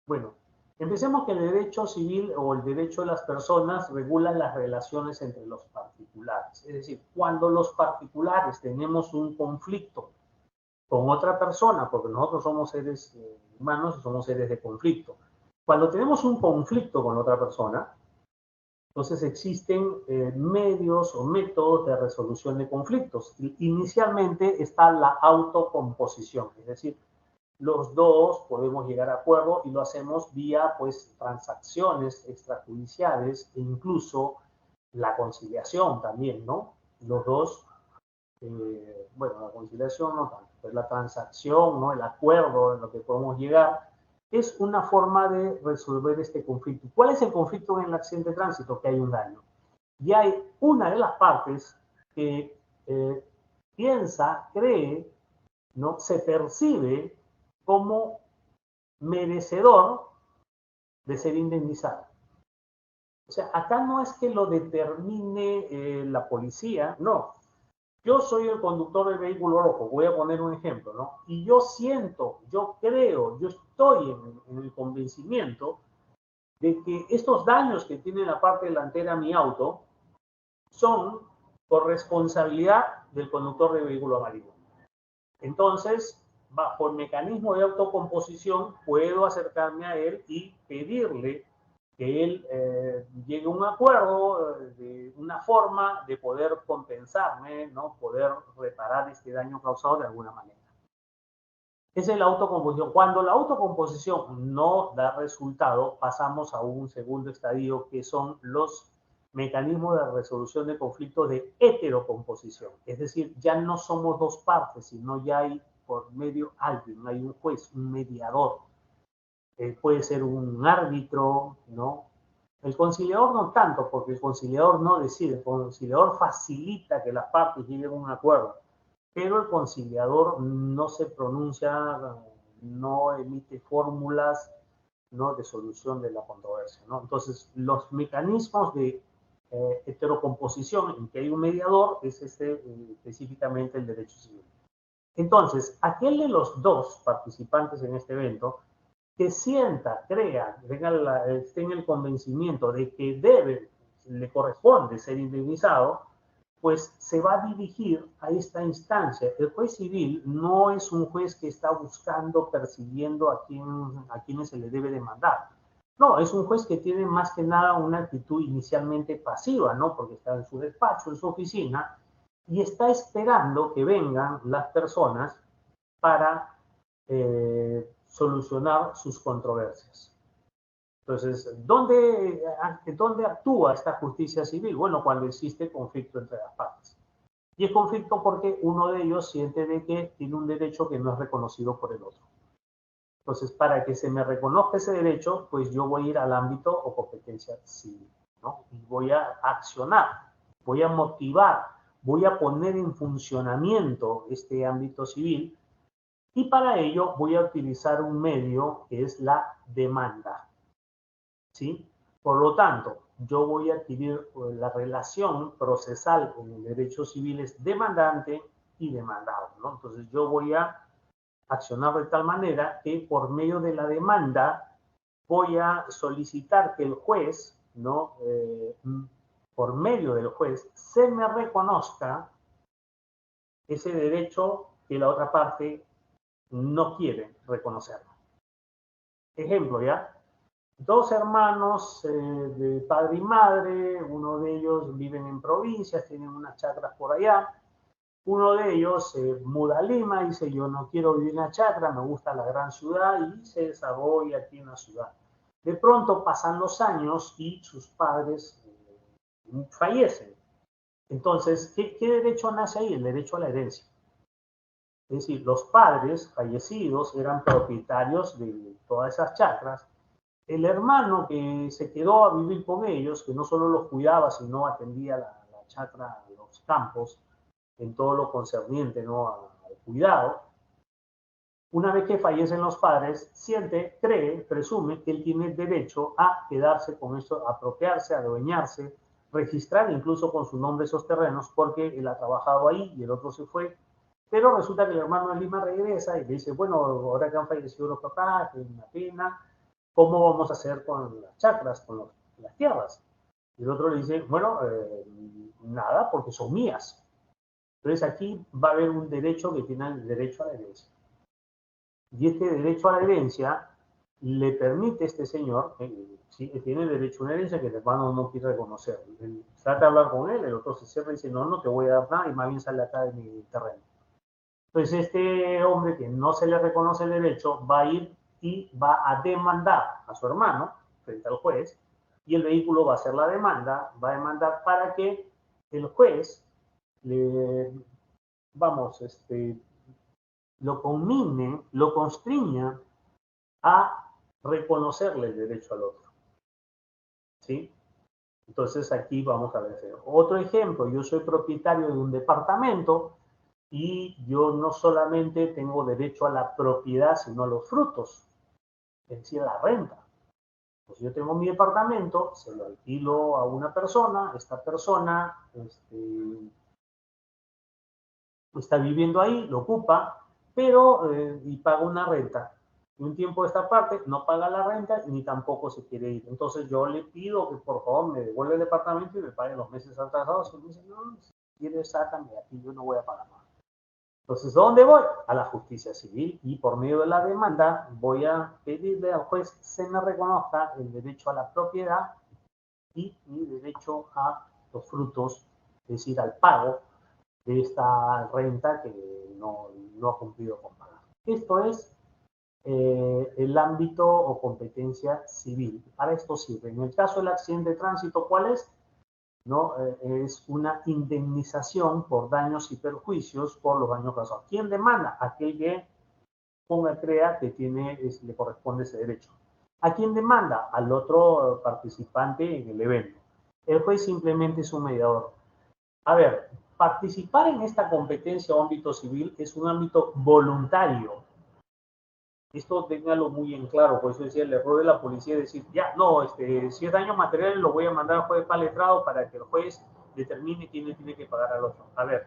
Bueno, empecemos que el derecho civil o el derecho de las personas regula las relaciones entre los particulares. Es decir, cuando los particulares tenemos un conflicto con otra persona, porque nosotros somos seres humanos y somos seres de conflicto. Cuando tenemos un conflicto con otra persona, entonces existen medios o métodos de resolución de conflictos. Inicialmente está la autocomposición, es decir, los dos podemos llegar a acuerdo y lo hacemos vía pues transacciones extrajudiciales e incluso la conciliación también, ¿no? Los dos, bueno, la conciliación no tanto, pero la transacción, ¿no? El acuerdo en lo que podemos llegar es una forma de resolver este conflicto. ¿Cuál es el conflicto en el accidente de tránsito? Que hay un daño. Y hay una de las partes que piensa, cree, ¿no? Se percibe como merecedor de ser indemnizado. O sea, acá no es que lo determine la policía, no. Yo soy el conductor del vehículo rojo, voy a poner un ejemplo, ¿no? Y yo siento, yo creo, yo estoy en el convencimiento de que estos daños que tiene la parte delantera mi auto son por responsabilidad del conductor del vehículo amarillo. Entonces, bajo el mecanismo de autocomposición, puedo acercarme a él y pedirle que él llegue a un acuerdo de una forma de poder compensarme, ¿no? Poder reparar este daño causado de alguna manera. Esa es la autocomposición. Cuando la autocomposición no da resultado, pasamos a un segundo estadio que son los mecanismos de resolución de conflictos de heterocomposición. Es decir, ya no somos dos partes, sino ya hay por medio alguien, hay un juez, un mediador. puede ser un árbitro, ¿no? El conciliador no tanto, porque el conciliador no decide, el conciliador facilita que las partes lleguen a un acuerdo, pero el conciliador no se pronuncia, no emite fórmulas, ¿no?, de solución de la controversia, ¿no? Entonces, los mecanismos de heterocomposición en que hay un mediador es específicamente el derecho civil. Entonces, aquel de los dos participantes en este evento que sienta, crea, esté en el convencimiento de que le corresponde ser indemnizado, pues se va a dirigir a esta instancia. El juez civil no es un juez que está buscando, persiguiendo a quienes se le debe demandar. No, es un juez que tiene más que nada una actitud inicialmente pasiva, ¿no? Porque está en su despacho, en su oficina, y está esperando que vengan las personas para solucionar sus controversias. Entonces, ¿dónde actúa esta justicia civil? Bueno, cuando existe conflicto entre las partes. Y es conflicto porque uno de ellos siente de que tiene un derecho que no es reconocido por el otro. Entonces, para que se me reconozca ese derecho, pues yo voy a ir al ámbito o competencia civil, ¿no? Y voy a accionar, voy a motivar, voy a poner en funcionamiento este ámbito civil, y para ello voy a utilizar un medio que es la demanda, ¿sí? Por lo tanto, yo voy a adquirir la relación procesal en el derecho civil es demandante y demandado, ¿no? Entonces yo voy a accionar de tal manera que por medio de la demanda voy a solicitar que el juez, ¿no? Por medio del juez, se me reconozca ese derecho que la otra parte no quiere reconocerlo. Ejemplo, ¿ya? Dos hermanos de padre y madre, uno de ellos viven en provincias, tienen unas chacras por allá. Uno de ellos se muda a Lima, dice yo no quiero vivir en la chacra, me gusta la gran ciudad, y se desarrolla aquí en la ciudad. De pronto pasan los años y sus padres fallecen. Entonces, ¿qué derecho nace ahí? El derecho a la herencia. Es decir, los padres fallecidos eran propietarios de todas esas chacras. El hermano que se quedó a vivir con ellos, que no solo los cuidaba, sino atendía la chacra, los campos, en todo lo concerniente, ¿no?, al cuidado. Una vez que fallecen los padres, cree, presume que él tiene derecho a quedarse con eso, a apropiarse, a adueñarse, registrar incluso con su nombre esos terrenos, porque él ha trabajado ahí y el otro se fue. Pero resulta que el hermano de Lima regresa y le dice, bueno, ahora que han fallecido los papás, que es una pena, ¿cómo vamos a hacer con las chacras, con las tierras? Y el otro le dice, bueno, nada, porque son mías. Entonces aquí va a haber un derecho que tiene el derecho a la herencia. Y este derecho a la herencia le permite a este señor, sí, tiene derecho a una herencia que el hermano no quiere reconocer. Él trata de hablar con él, el otro se cierra y dice, no, no te voy a dar nada, y más bien sale acá de mi terreno. Entonces este hombre que no se le reconoce el derecho va a ir y va a demandar a su hermano frente al juez, y el vehículo va a hacer la demanda, va a demandar para que el juez lo conmine, lo constriña a reconocerle el derecho al otro, ¿sí? Entonces aquí vamos a ver otro ejemplo. Yo soy propietario de un departamento y yo no solamente tengo derecho a la propiedad, sino a los frutos, es decir, a la renta. Pues yo tengo mi departamento, se lo alquilo a una persona, esta persona está viviendo ahí, lo ocupa, pero y paga una renta. Y un tiempo de esta parte no paga la renta ni tampoco se quiere ir. Entonces yo le pido que por favor me devuelva el departamento y me pague los meses atrasados. Y me dice, no, si quieres sácame aquí, yo no voy a pagar nada. Entonces, ¿dónde voy? A la justicia civil, y por medio de la demanda voy a pedirle al juez se me reconozca el derecho a la propiedad y mi derecho a los frutos, es decir, al pago de esta renta que no ha cumplido con pagar. Esto es el ámbito o competencia civil. Para esto sirve. En el caso del accidente de tránsito, ¿cuál es? ¿No? Es una indemnización por daños y perjuicios por los daños causados. ¿Quién demanda? Aquel que crea que le corresponde ese derecho. ¿A quién demanda? Al otro participante en el evento. El juez simplemente es un mediador. A ver, participar en esta competencia o ámbito civil es un ámbito voluntario. Esto téngalo muy en claro, por eso decía el error de la policía es decir, ya, no, si es daño material lo voy a mandar al juez para letrado para que el juez determine quién le tiene que pagar al otro. A ver,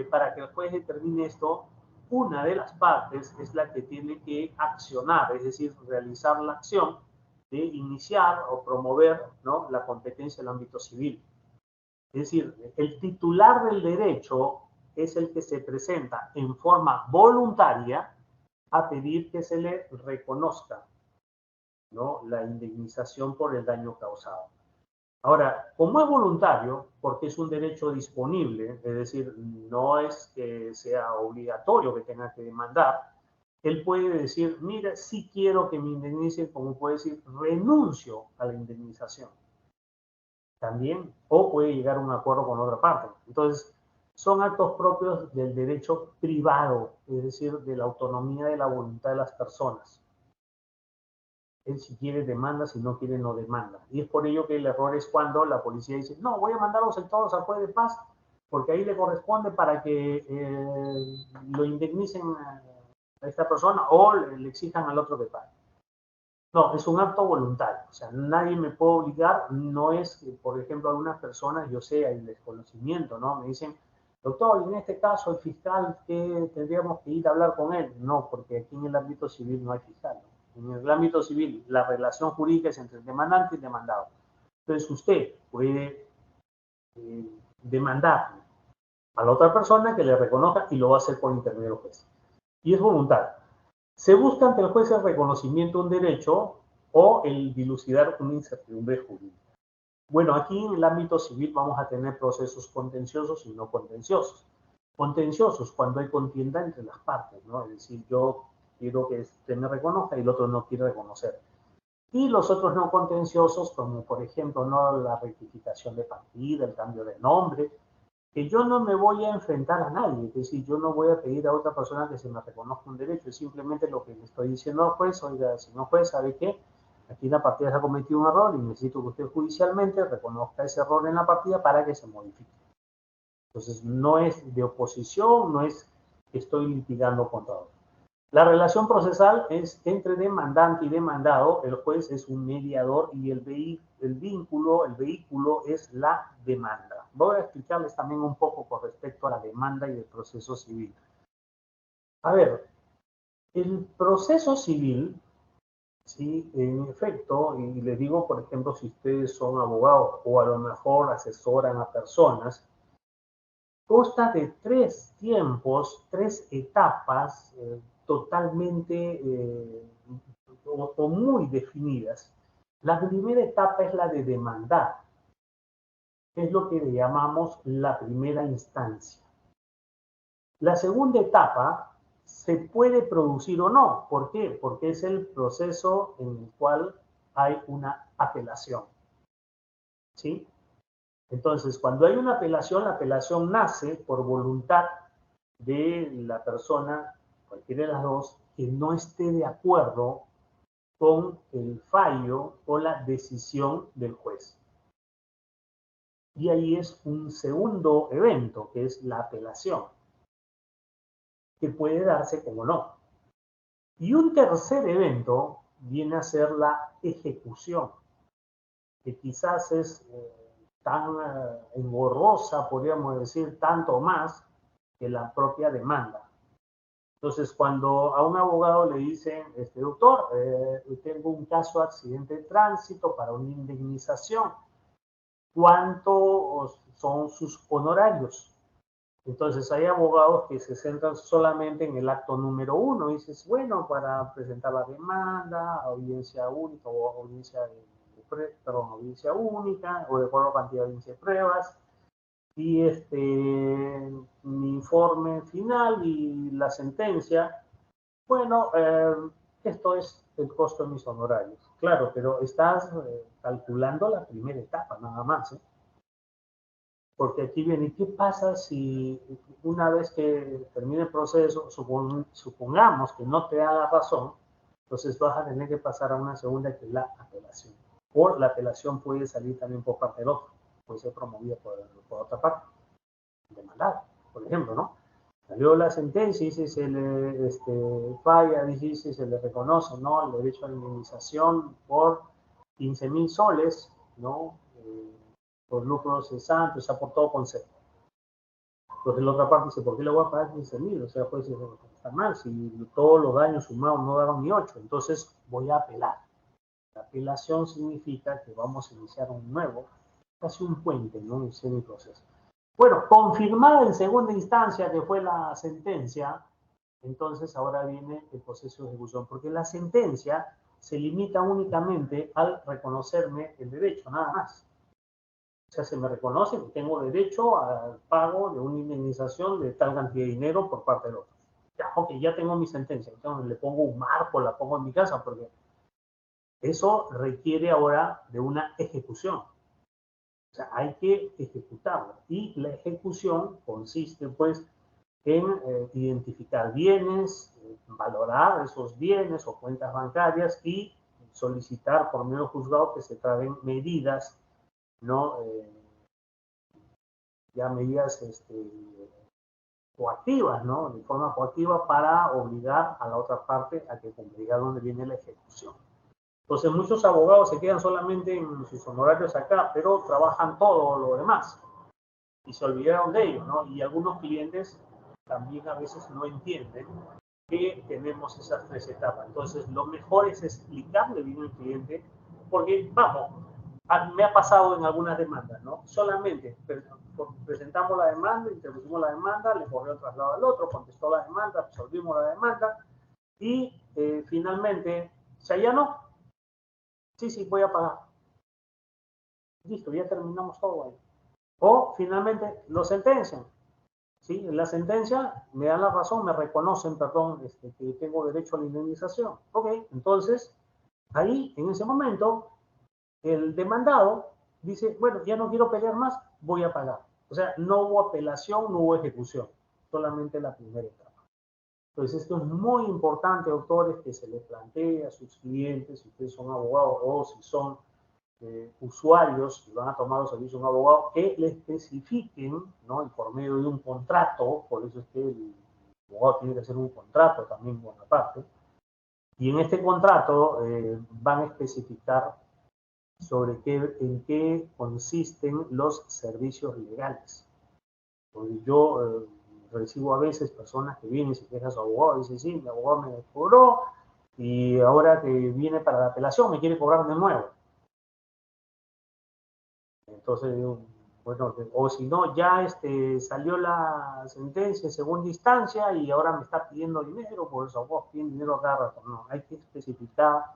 para que el juez determine esto, una de las partes es la que tiene que accionar, es decir, realizar la acción de iniciar o promover, ¿no?, la competencia en el ámbito civil. Es decir, el titular del derecho es el que se presenta en forma voluntaria a pedir que se le reconozca, ¿no?, la indemnización por el daño causado. Ahora, como es voluntario, porque es un derecho disponible, es decir, no es que sea obligatorio que tenga que demandar, él puede decir, mira, sí quiero que me indemnicen, como puede decir, renuncio a la indemnización también, o puede llegar a un acuerdo con otra parte. Entonces, son actos propios del derecho privado, es decir, de la autonomía de la voluntad de las personas. Él si quiere demanda, si no quiere no demanda. Y es por ello que el error es cuando la policía dice, no, voy a mandarlos todos al juez de paz, porque ahí le corresponde para que lo indemnicen a esta persona o le exijan al otro que pague. No, es un acto voluntario, o sea, nadie me puede obligar, no es, por ejemplo, algunas personas, yo sé, hay desconocimiento, ¿no? Me dicen, doctor, y en este caso el fiscal, ¿qué tendríamos que ir a hablar con él? No, porque aquí en el ámbito civil no hay fiscal, ¿no? En el ámbito civil, la relación jurídica es entre el demandante y el demandado. Entonces, usted puede demandar a la otra persona que le reconozca y lo va a hacer por intermedio del juez. Y es voluntario. Se busca ante el juez el reconocimiento de un derecho o el dilucidar una incertidumbre jurídica. Bueno, aquí en el ámbito civil vamos a tener procesos contenciosos y no contenciosos. Contenciosos cuando hay contienda entre las partes, ¿no? Es decir, yo quiero que usted me reconozca y el otro no quiere reconocer. Y los otros no contenciosos, como por ejemplo, ¿no?, la rectificación de partida, el cambio de nombre, que yo no me voy a enfrentar a nadie, es decir, yo no voy a pedir a otra persona que se me reconozca un derecho, es simplemente lo que le estoy diciendo al juez, oiga, señor juez, ¿sabe qué? Aquí en la partida se ha cometido un error y necesito que usted judicialmente reconozca ese error en la partida para que se modifique. Entonces, no es de oposición, no es que estoy litigando contra otro. La relación procesal es entre demandante y demandado. El juez es un mediador y el vehículo es la demanda. Voy a explicarles también un poco con respecto a la demanda y el proceso civil. A ver, el proceso civil, sí, en efecto, y les digo, por ejemplo, si ustedes son abogados o a lo mejor asesoran a personas, consta de 3 tiempos, 3 etapas totalmente o muy definidas. La primera etapa es la de demandar, es lo que le llamamos la primera instancia. La segunda etapa se puede producir o no. ¿Por qué? Porque es el proceso en el cual hay una apelación. ¿Sí? Entonces, cuando hay una apelación, la apelación nace por voluntad de la persona, cualquiera de las dos, que no esté de acuerdo con el fallo o la decisión del juez. Y ahí es un segundo evento, que es la apelación, que puede darse como no. Y un tercer evento viene a ser la ejecución, que quizás es tan engorrosa, podríamos decir, tanto más que la propia demanda. Entonces, cuando a un abogado le dicen, doctor, tengo un caso de accidente de tránsito para una indemnización, ¿cuánto son sus honorarios? Entonces, hay abogados que se centran solamente en el acto número 1. Y dices, bueno, para presentar la demanda, audiencia única o audiencia única, o de acuerdo a cantidad de audiencia de pruebas, y mi informe final y la sentencia. Bueno, esto es el costo de mis honorarios. Claro, pero estás calculando la primera etapa nada más, ¿eh? Porque aquí viene, ¿qué pasa si una vez que termine el proceso, supongamos que no te da la razón, Entonces vas a tener que pasar a una segunda, que es la apelación. O la apelación puede salir también por parte del otro, puede ser promovida por otra parte, demandada, por ejemplo, ¿no? Salió la sentencia y se le falla, dice, se le reconoce, ¿no?, el derecho a la indemnización por 15.000 soles, ¿no? Por lucros cesantes, o sea, por todo concepto. Entonces la otra parte dice, ¿por qué le voy a pagar 15.000? O sea, pues está mal, si todos los daños sumados no daban ni 8, entonces voy a apelar. La apelación significa que vamos a iniciar un nuevo, casi un puente, ¿no?, un semiproceso. Bueno, confirmada en segunda instancia que fue la sentencia, entonces ahora viene el proceso de ejecución, porque la sentencia se limita únicamente al reconocerme el derecho, nada más. O sea, se me reconoce que tengo derecho al pago de una indemnización de tal cantidad de dinero por parte del otro. Ya, ok, ya tengo mi sentencia, entonces le pongo un marco, la pongo en mi casa, porque eso requiere ahora de una ejecución. O sea, hay que ejecutarlo. Y la ejecución consiste, pues, en identificar bienes, valorar esos bienes o cuentas bancarias y solicitar por medio del juzgado que se traen medidas, ¿no? Ya medidas coactivas, ¿no? De forma coactiva para obligar a la otra parte a que cumpla, donde viene la ejecución. Entonces muchos abogados se quedan solamente en sus honorarios acá, pero trabajan todo lo demás y se olvidaron de ello, ¿no? Y algunos clientes también a veces no entienden que tenemos esas tres etapas. Entonces lo mejor es explicarle bien al cliente, porque vamos, me ha pasado en algunas demandas, ¿no? Solamente presentamos la demanda, introducimos la demanda, le corrió el traslado al otro, contestó la demanda, resolvimos la demanda y finalmente se allanó. Sí, sí, voy a pagar. Listo, ya terminamos todo ahí. O finalmente lo sentencian. ¿Sí? En la sentencia me dan la razón, me reconocen, perdón, que tengo derecho a la indemnización. Ok, entonces ahí, en ese momento, el demandado dice, bueno, ya no quiero pelear más, voy a pagar. O sea, no hubo apelación, no hubo ejecución, solamente la primera etapa. Entonces, esto es muy importante, doctores, que se les plantee a sus clientes, si ustedes son abogados o si son usuarios que van a tomar los servicios de un abogado, que le especifiquen, ¿no?, y por medio de un contrato, por eso es que el abogado tiene que hacer un contrato también con la parte, y en este contrato van a especificar sobre en qué consisten los servicios legales. Porque yo recibo a veces personas que vienen y se quejan a su abogado y dicen, sí, mi abogado me cobró y ahora que viene para la apelación me quiere cobrar de nuevo. Entonces, bueno, o si no, ya salió la sentencia en segunda instancia y ahora me está pidiendo dinero, por eso vos piden dinero a cada rato. No, hay que especificar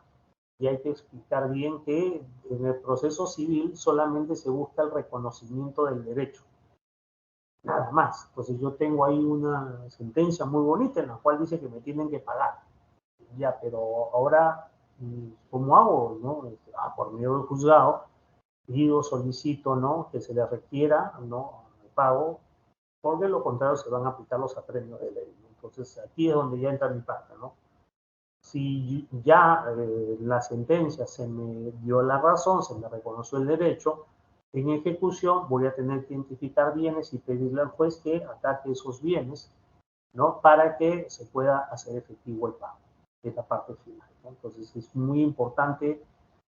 y hay que explicar bien que en el proceso civil solamente se busca el reconocimiento del derecho. Nada más. Entonces yo tengo ahí una sentencia muy bonita en la cual dice que me tienen que pagar. Ya, pero ahora, ¿cómo hago? ¿No? Por medio del juzgado, pido, solicito, ¿no?, que se le requiera, ¿no?, el pago, porque de lo contrario se van a aplicar los apremios de ley, ¿no? Entonces aquí es donde ya entra mi parte, ¿no? Si ya la sentencia se me dio la razón, se me reconoció el derecho, en ejecución voy a tener que identificar bienes y pedirle al juez que ataque esos bienes, ¿no?, para que se pueda hacer efectivo el pago, que es la parte final, ¿no? Entonces es muy importante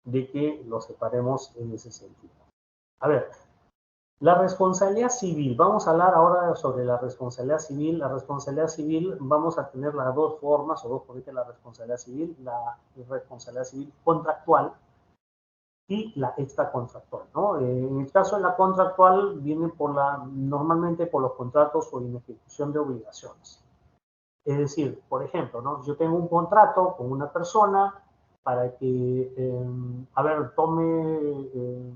de que lo separemos en ese sentido. A ver, la responsabilidad civil. Vamos a hablar ahora sobre la responsabilidad civil. La responsabilidad civil vamos a tener las dos formas, o dos corrientes de la responsabilidad civil contractual y la extracontractual, ¿no? En el caso de la contractual viene normalmente por los contratos o inejecución de obligaciones. Es decir, por ejemplo, ¿no?, yo tengo un contrato con una persona para que, tome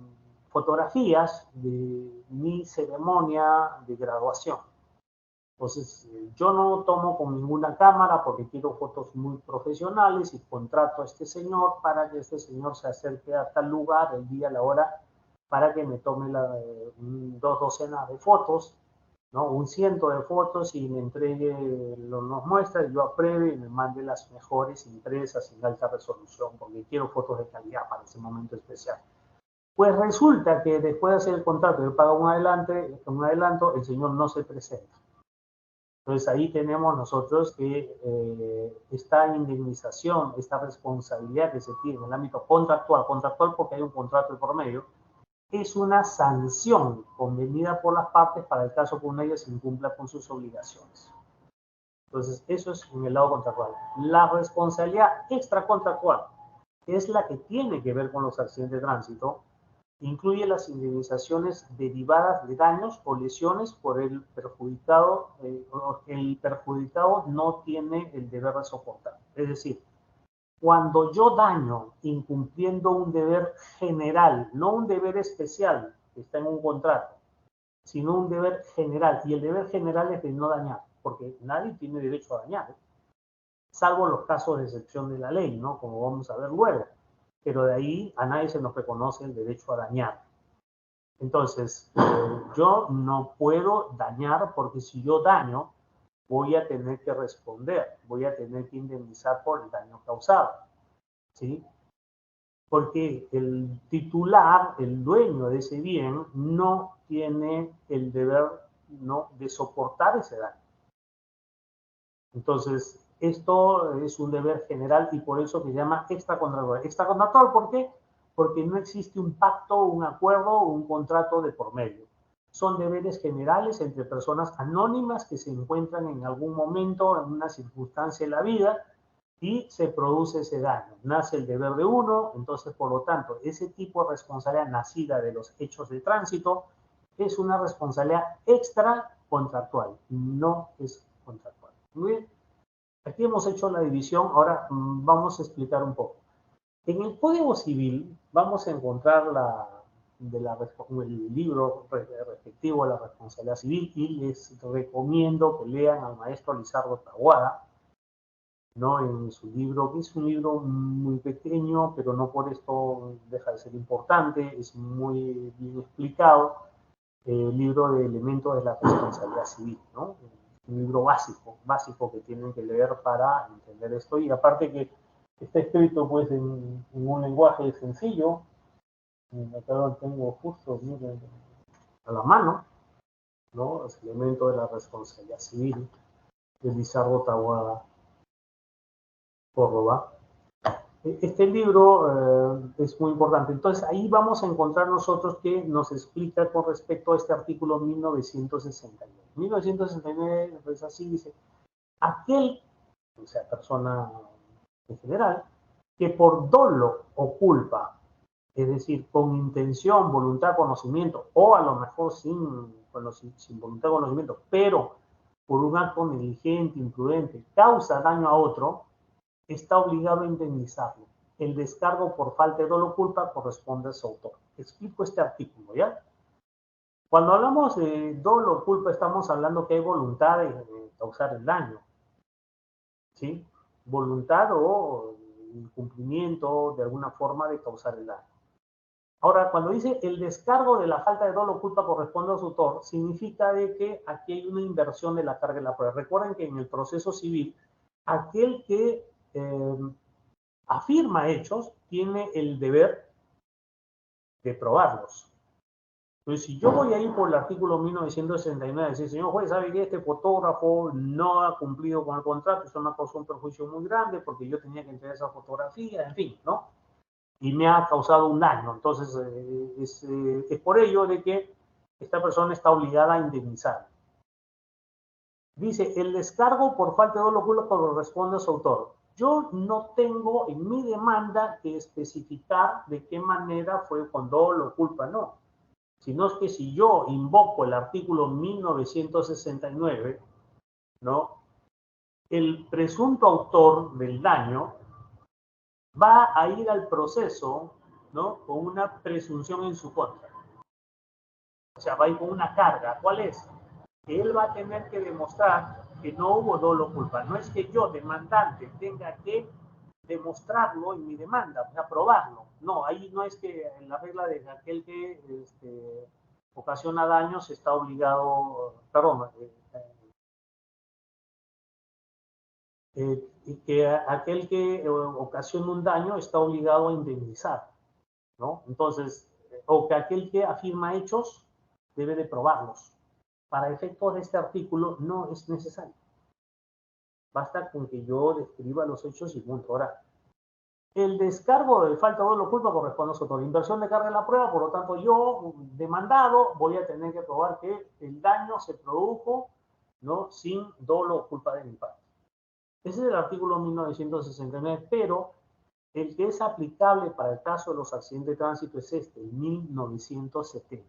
fotografías de mi ceremonia de graduación. Entonces, yo no tomo con ninguna cámara porque quiero fotos muy profesionales y contrato a este señor para que este señor se acerque a tal lugar, el día, la hora, para que me tome 2 docenas de fotos ¿no? Un ciento de fotos y me entregue, nos muestra, y yo apruebe y me mande las mejores impresas en alta resolución, porque quiero fotos de calidad para ese momento especial. Pues resulta que después de hacer el contrato, yo pago un adelanto, el señor no se presenta. Entonces ahí tenemos nosotros que esta indemnización, esta responsabilidad que se tiene en el ámbito contractual porque hay un contrato de por medio, es una sanción convenida por las partes para el caso que una de ellas incumpla con sus obligaciones. Entonces, eso es en el lado contractual. La responsabilidad extracontractual, que es la que tiene que ver con los accidentes de tránsito, incluye las indemnizaciones derivadas de daños o lesiones por el perjudicado. El perjudicado no tiene el deber de soportar. Es decir, cuando yo daño incumpliendo un deber general, no un deber especial que está en un contrato, sino un deber general, y el deber general es de no dañar, porque nadie tiene derecho a dañar, salvo los casos de excepción de la ley, ¿no? Como vamos a ver luego. Pero de ahí a nadie se nos reconoce el derecho a dañar. Entonces, yo no puedo dañar porque si yo daño, voy a tener que responder, voy a tener que indemnizar por el daño causado, ¿sí? Porque el titular, el dueño de ese bien, no tiene el deber, ¿no?, de soportar ese daño. Entonces, esto es un deber general y por eso se llama extracontractual. ¿Extracontractual por qué? Porque no existe un pacto, un acuerdo o un contrato de por medio. Son deberes generales entre personas anónimas que se encuentran en algún momento, en una circunstancia de la vida, y se produce ese daño. Nace el deber de uno, entonces, por lo tanto, ese tipo de responsabilidad nacida de los hechos de tránsito es una responsabilidad extracontractual, no es contractual. Muy bien. Aquí hemos hecho la división, ahora vamos a explicar un poco. En el Código Civil vamos a encontrar el libro respectivo a la responsabilidad civil y les recomiendo que lean al maestro Lizardo Taboada, ¿no?, en su libro, que es un libro muy pequeño, pero no por esto deja de ser importante, es muy bien explicado, el libro de elementos de la responsabilidad civil, ¿no? Un libro básico que tienen que leer para entender esto, y aparte que está escrito pues en un lenguaje sencillo. Acá lo tengo justo, miren, a la mano, ¿no? Los elementos de la responsabilidad civil de Lizardo Taboada Córdoba. Este libro es muy importante. Entonces, ahí vamos a encontrar nosotros que nos explica con respecto a este artículo 1969. 1969 es así, dice, aquel, o sea, persona en general, que por dolo o culpa, es decir, con intención, voluntad, conocimiento, o a lo mejor sin voluntad, conocimiento, pero por un acto negligente, imprudente, causa daño a otro, está obligado a indemnizarlo. El descargo por falta de dolo o culpa corresponde a su autor. Explico este artículo, ¿ya? Cuando hablamos de dolo o culpa, estamos hablando que hay voluntad de causar el daño, ¿sí? Voluntad o incumplimiento de alguna forma de causar el daño. Ahora, cuando dice el descargo de la falta de dolo o culpa corresponde a su autor, significa de que aquí hay una inversión de la carga de la prueba. Recuerden que en el proceso civil, aquel que afirma hechos tiene el deber de probarlos. Entonces, si yo voy a ir por el artículo 1969 y decir, señor juez, ¿sabe que este fotógrafo no ha cumplido con el contrato? Eso me causó un perjuicio muy grande porque yo tenía que entregar esa fotografía, en fin, ¿no? Y me ha causado un daño. Entonces, es por ello de que esta persona está obligada a indemnizar. Dice, el descargo por falta de dolo o culpa corresponde a su autor. Yo no tengo en mi demanda que especificar de qué manera fue con dolo o culpa, no. Sino es que si yo invoco el artículo 1969, ¿no?, el presunto autor del daño va a ir al proceso, ¿no?, con una presunción en su contra. O sea, va a ir con una carga. ¿Cuál es? Que él va a tener que demostrar que no hubo dolo o culpa. No es que yo, demandante, tenga que demostrarlo en mi demanda, o sea, probarlo. No, ahí no es que en la regla de aquel que ocasiona daños, está obligado, perdón, que aquel que ocasiona un daño está obligado a indemnizar, ¿no? Entonces, o que aquel que afirma hechos debe de probarlos. Para efectos de este artículo no es necesario. Basta con que yo describa los hechos y punto. Ahora, el descargo de falta de dolo culpa corresponde a su autor. Inversión de carga en la prueba, por lo tanto, yo, demandado, voy a tener que probar que el daño se produjo, ¿no?, sin dolo o culpa de mi parte. Ese es el artículo 1969, pero el que es aplicable para el caso de los accidentes de tránsito es este, el 1970.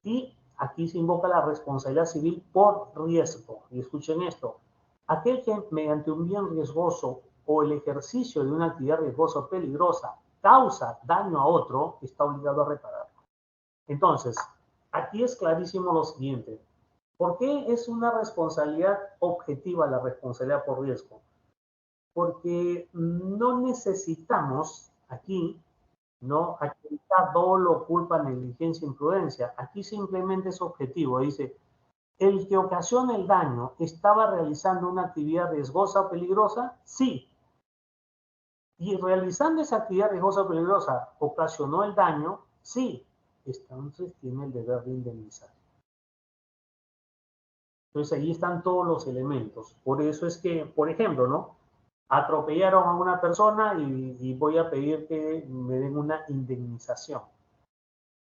Y aquí se invoca la responsabilidad civil por riesgo. Y escuchen esto, aquel que mediante un bien riesgoso o el ejercicio de una actividad riesgosa o peligrosa causa daño a otro, está obligado a repararlo. Entonces, aquí es clarísimo lo siguiente. ¿Por qué es una responsabilidad objetiva la responsabilidad por riesgo? Porque no necesitamos aquí, ¿no?, acreditar dolo, culpa, negligencia, imprudencia. Aquí simplemente es objetivo. Dice, ¿el que ocasiona el daño estaba realizando una actividad riesgosa o peligrosa? Sí. Y realizando esa actividad riesgosa o peligrosa, ¿ocasionó el daño? Sí. Entonces tiene el deber de indemnizar. Entonces ahí están todos los elementos. Por eso es que, por ejemplo, ¿no?, atropellaron a una persona y voy a pedir que me den una indemnización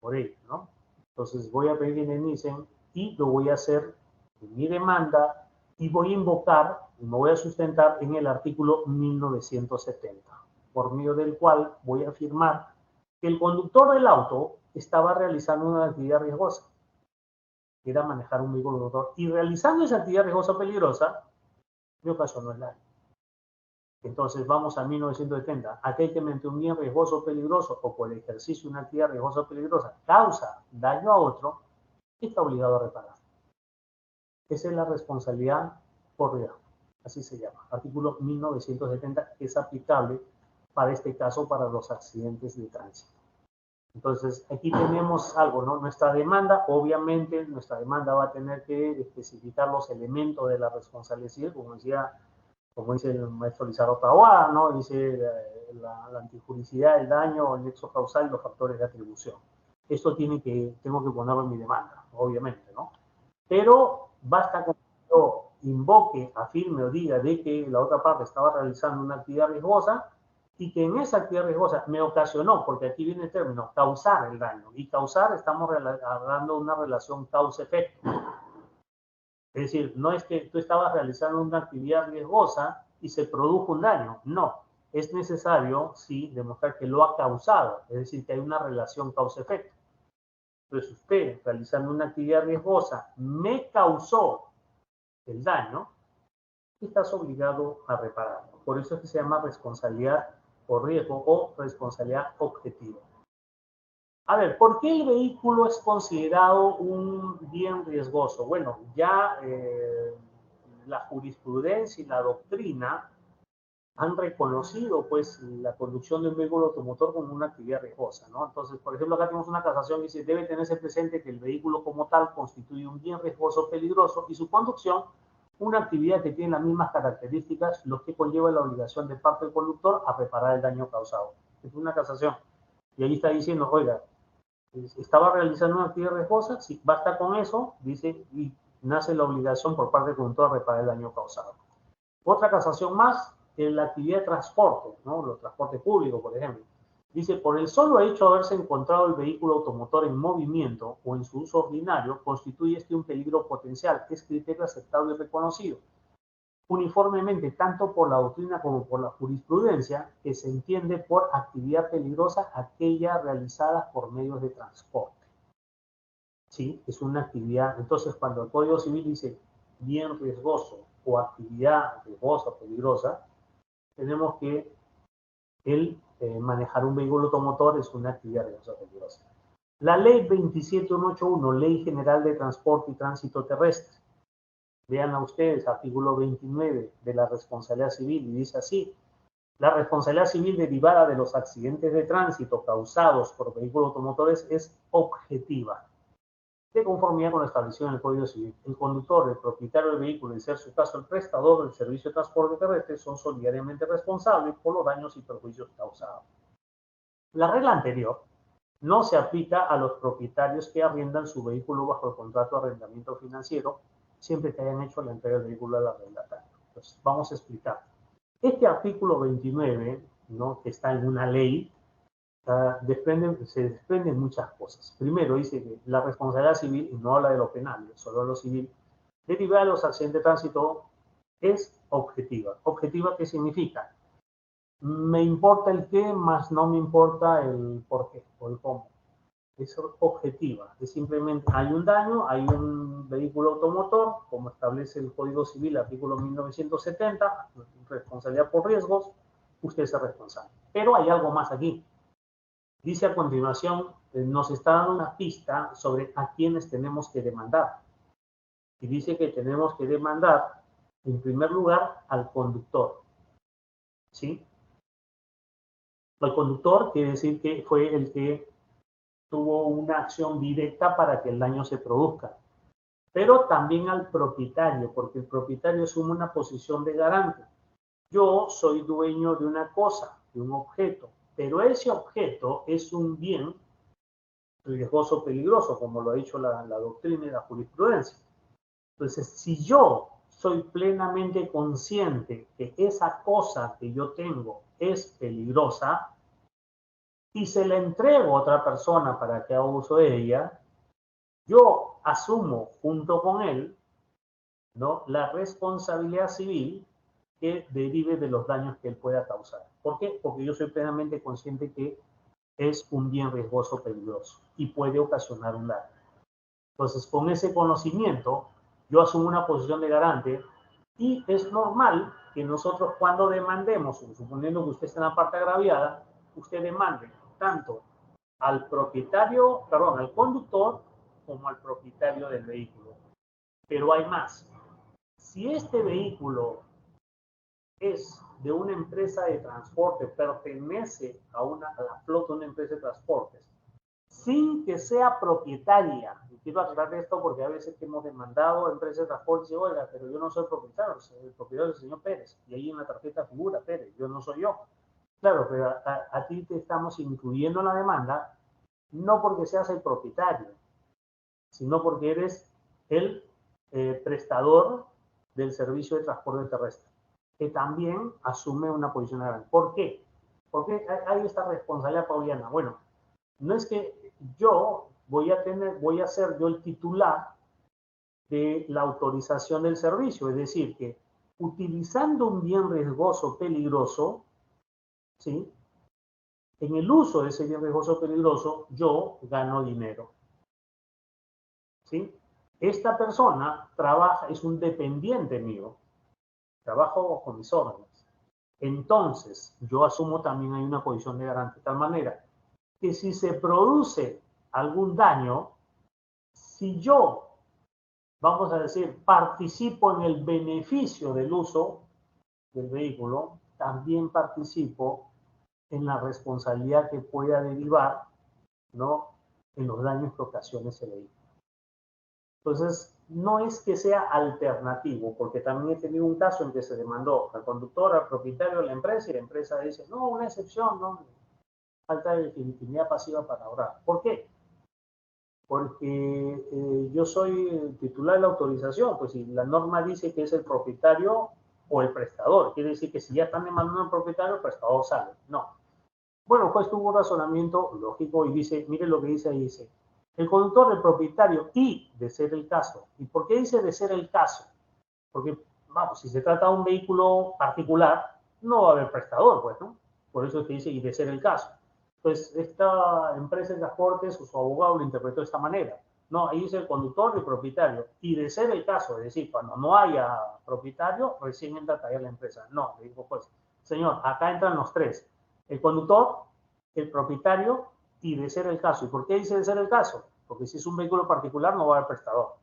por ello, ¿no? Entonces voy a pedir que indemnicen y lo voy a hacer en mi demanda y voy a invocar y me voy a sustentar en el artículo 1970, por medio del cual voy a afirmar que el conductor del auto estaba realizando una actividad riesgosa, que era manejar un vehículo motor, y realizando esa actividad riesgosa o peligrosa, me ocasionó el daño. Entonces vamos a 1970. Aquel que mediante un bien riesgoso o peligroso o por el ejercicio de una actividad riesgosa o peligrosa causa daño a otro, está obligado a reparar. Esa es la responsabilidad por riesgo. Así se llama. Artículo 1970 es aplicable para este caso, para los accidentes de tránsito. Entonces, aquí tenemos algo, ¿no? Nuestra demanda, obviamente, nuestra demanda va a tener que especificar los elementos de la responsabilidad civil, como dice el maestro Lizardo Taboada, ¿no? Dice la antijuricidad, el daño, el nexo causal y los factores de atribución. Esto tengo que ponerlo en mi demanda, obviamente, ¿no? Pero basta con que yo invoque, afirme o diga de que la otra parte estaba realizando una actividad riesgosa y que en esa actividad riesgosa me ocasionó, porque aquí viene el término, causar el daño. Y causar, estamos hablando de una relación causa-efecto. Es decir, no es que tú estabas realizando una actividad riesgosa y se produjo un daño. No, es necesario, sí, demostrar que lo ha causado. Es decir, que hay una relación causa-efecto. Entonces, usted, realizando una actividad riesgosa, me causó el daño, estás obligado a repararlo. Por eso es que se llama responsabilidad por riesgo o responsabilidad objetiva. A ver, ¿por qué el vehículo es considerado un bien riesgoso? Bueno, ya la jurisprudencia y la doctrina han reconocido, pues, la conducción de un vehículo automotor como una actividad riesgosa, ¿no? Entonces, por ejemplo, acá tenemos una casación que dice, debe tenerse presente que el vehículo como tal constituye un bien riesgoso peligroso y su conducción una actividad que tiene las mismas características, lo que conlleva la obligación de parte del conductor a reparar el daño causado. Es una casación. Y ahí está diciendo, oiga, estaba realizando una actividad riesgosa, sí, basta con eso, dice, y nace la obligación por parte del conductor a reparar el daño causado. Otra casación más, en la actividad de transporte, ¿no? Los transportes públicos, por ejemplo. Dice, por el solo hecho de haberse encontrado el vehículo automotor en movimiento o en su uso ordinario, constituye este un peligro potencial, que es criterio aceptable y reconocido uniformemente tanto por la doctrina como por la jurisprudencia, que se entiende por actividad peligrosa aquella realizada por medios de transporte. ¿Sí? Es una actividad. Entonces, cuando el Código Civil dice bien riesgoso o actividad riesgosa o peligrosa, tenemos que manejar un vehículo automotor es una actividad riesgosa o peligrosa. La ley 27181, Ley General de Transporte y Tránsito Terrestre. Vean a ustedes, artículo 29 de la responsabilidad civil, y dice así, la responsabilidad civil derivada de los accidentes de tránsito causados por vehículos automotores es objetiva. de conformidad con lo establecido en el Código Civil. El conductor, el propietario del vehículo y, en ser su caso, el prestador del servicio de transporte terrestre son solidariamente responsables por los daños y perjuicios causados. La regla anterior no se aplica a los propietarios que arriendan su vehículo bajo el contrato de arrendamiento financiero, siempre que hayan hecho la entrega del vehículo al arrendatario. Entonces, vamos a explicar. Este artículo 29, ¿no?, que está en una ley, se desprenden muchas cosas. Primero, dice que la responsabilidad civil, y no habla de lo penal, solo de lo civil, derivada de los accidentes de tránsito es objetiva. ¿Objetiva qué significa? Me importa el qué, más no me importa el por qué o el cómo. Es objetiva. Es simplemente, hay un daño, hay un vehículo automotor, como establece el Código Civil, artículo 1970, responsabilidad por riesgos, usted es el responsable. Pero hay algo más aquí. Dice a continuación, nos está dando una pista sobre a quiénes tenemos que demandar. Y dice que tenemos que demandar, en primer lugar, al conductor. ¿Sí? El conductor quiere decir que fue el que tuvo una acción directa para que el daño se produzca. Pero también al propietario, porque el propietario asume una posición de garante. Yo soy dueño de una cosa, de un objeto, pero ese objeto es un bien riesgoso, peligroso, como lo ha dicho la doctrina y la jurisprudencia. Entonces, si yo soy plenamente consciente que esa cosa que yo tengo es peligrosa y se la entrego a otra persona para que haga uso de ella, yo asumo junto con él, ¿no?, la responsabilidad civil que derive de los daños que él pueda causar. ¿Por qué? Porque yo soy plenamente consciente que es un bien riesgoso, peligroso y puede ocasionar un daño. Entonces, con ese conocimiento, yo asumo una posición de garante y es normal que nosotros cuando demandemos, suponiendo que usted está en la parte agraviada, usted demande tanto al propietario, perdón, al conductor como al propietario del vehículo. Pero hay más. Si este vehículo es de una empresa de transporte, pertenece a la flota de una empresa de transportes, sin que sea propietaria. Y quiero aclarar esto porque a veces que hemos demandado a empresas de transporte y dice, oiga, pero yo no soy propietario, el propietario es el señor Pérez. Y ahí en la tarjeta figura Pérez, yo no soy yo. Claro, pero a ti te estamos incluyendo en la demanda, no porque seas el propietario, sino porque eres el prestador del servicio de transporte terrestre, que también asume una posición de garantía. ¿Por qué? ¿Por qué hay esta responsabilidad pauliana? Bueno, no es que yo voy a ser yo el titular de la autorización del servicio, es decir, que utilizando un bien riesgoso, peligroso, ¿sí?, en el uso de ese bien riesgoso, peligroso, yo gano dinero, ¿sí? Esta persona trabaja, es un dependiente mío, trabajo con mis órdenes. Entonces, yo asumo también hay una posición de garantía, de tal manera que si se produce algún daño, si yo, vamos a decir, participo en el beneficio del uso del vehículo, también participo en la responsabilidad que pueda derivar, ¿no?, en los daños que ocasione ese vehículo. Entonces, no es que sea alternativo, porque también he tenido un caso en que se demandó al conductor, al propietario de la empresa, y la empresa dice, no, una excepción, no, falta de legitimidad pasiva para ahorrar. ¿Por qué? Porque yo soy el titular de la autorización, pues si la norma dice que es el propietario o el prestador, quiere decir que si ya están demandando al propietario, el prestador sale. No. Bueno, pues tuvo un razonamiento lógico y dice, mire lo que dice ahí, dice, el conductor, el propietario y, de ser el caso. ¿Y por qué dice de ser el caso? Porque, vamos, si se trata de un vehículo particular, no va a haber prestador, pues, ¿no? Por eso es que dice y de ser el caso. Pues esta empresa de transportes o su abogado lo interpretó de esta manera. No, ahí dice el conductor y el propietario. Y de ser el caso, es decir, cuando no haya propietario, recién entra a tallar la empresa. No, le digo, pues, señor, acá entran los tres. El conductor, el propietario y de ser el caso. ¿Y por qué dice de ser el caso? Porque si es un vehículo particular no va a haber prestador.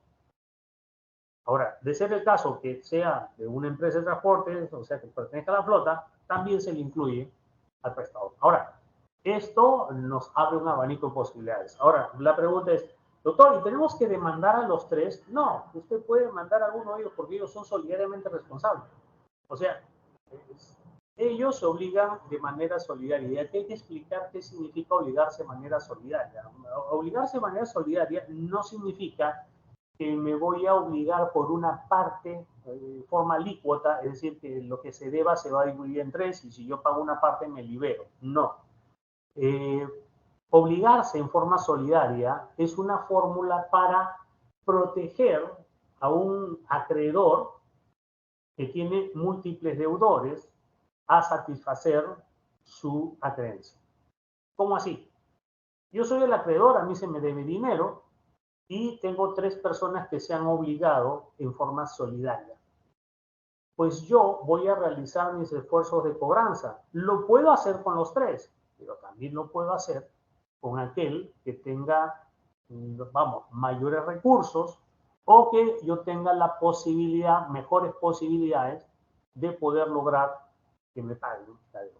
Ahora, de ser el caso que sea de una empresa de transporte, o sea, que pertenezca a la flota, también se le incluye al prestador. Ahora, esto nos abre un abanico de posibilidades. Ahora, la pregunta es, Doctor, ¿y tenemos que demandar a los tres? No, usted puede demandar a alguno de ellos porque ellos son solidariamente responsables. O sea, ellos se obligan de manera solidaria. Y aquí hay que explicar qué significa obligarse de manera solidaria. Obligarse de manera solidaria no significa que me voy a obligar por una parte de forma alícuota, es decir, que lo que se deba se va a dividir en tres y si yo pago una parte me libero. No. Eh, Obligarse en forma solidaria es una fórmula para proteger a un acreedor que tiene múltiples deudores a satisfacer su acreencia. ¿Cómo así? Yo soy el acreedor, a mí se me debe dinero y tengo tres personas que se han obligado en forma solidaria. Pues yo voy a realizar mis esfuerzos de cobranza. Lo puedo hacer con los tres, pero también lo puedo hacer con aquel que tenga, vamos, mayores recursos o que yo tenga la posibilidad, mejores posibilidades de poder lograr que me paguen la deuda.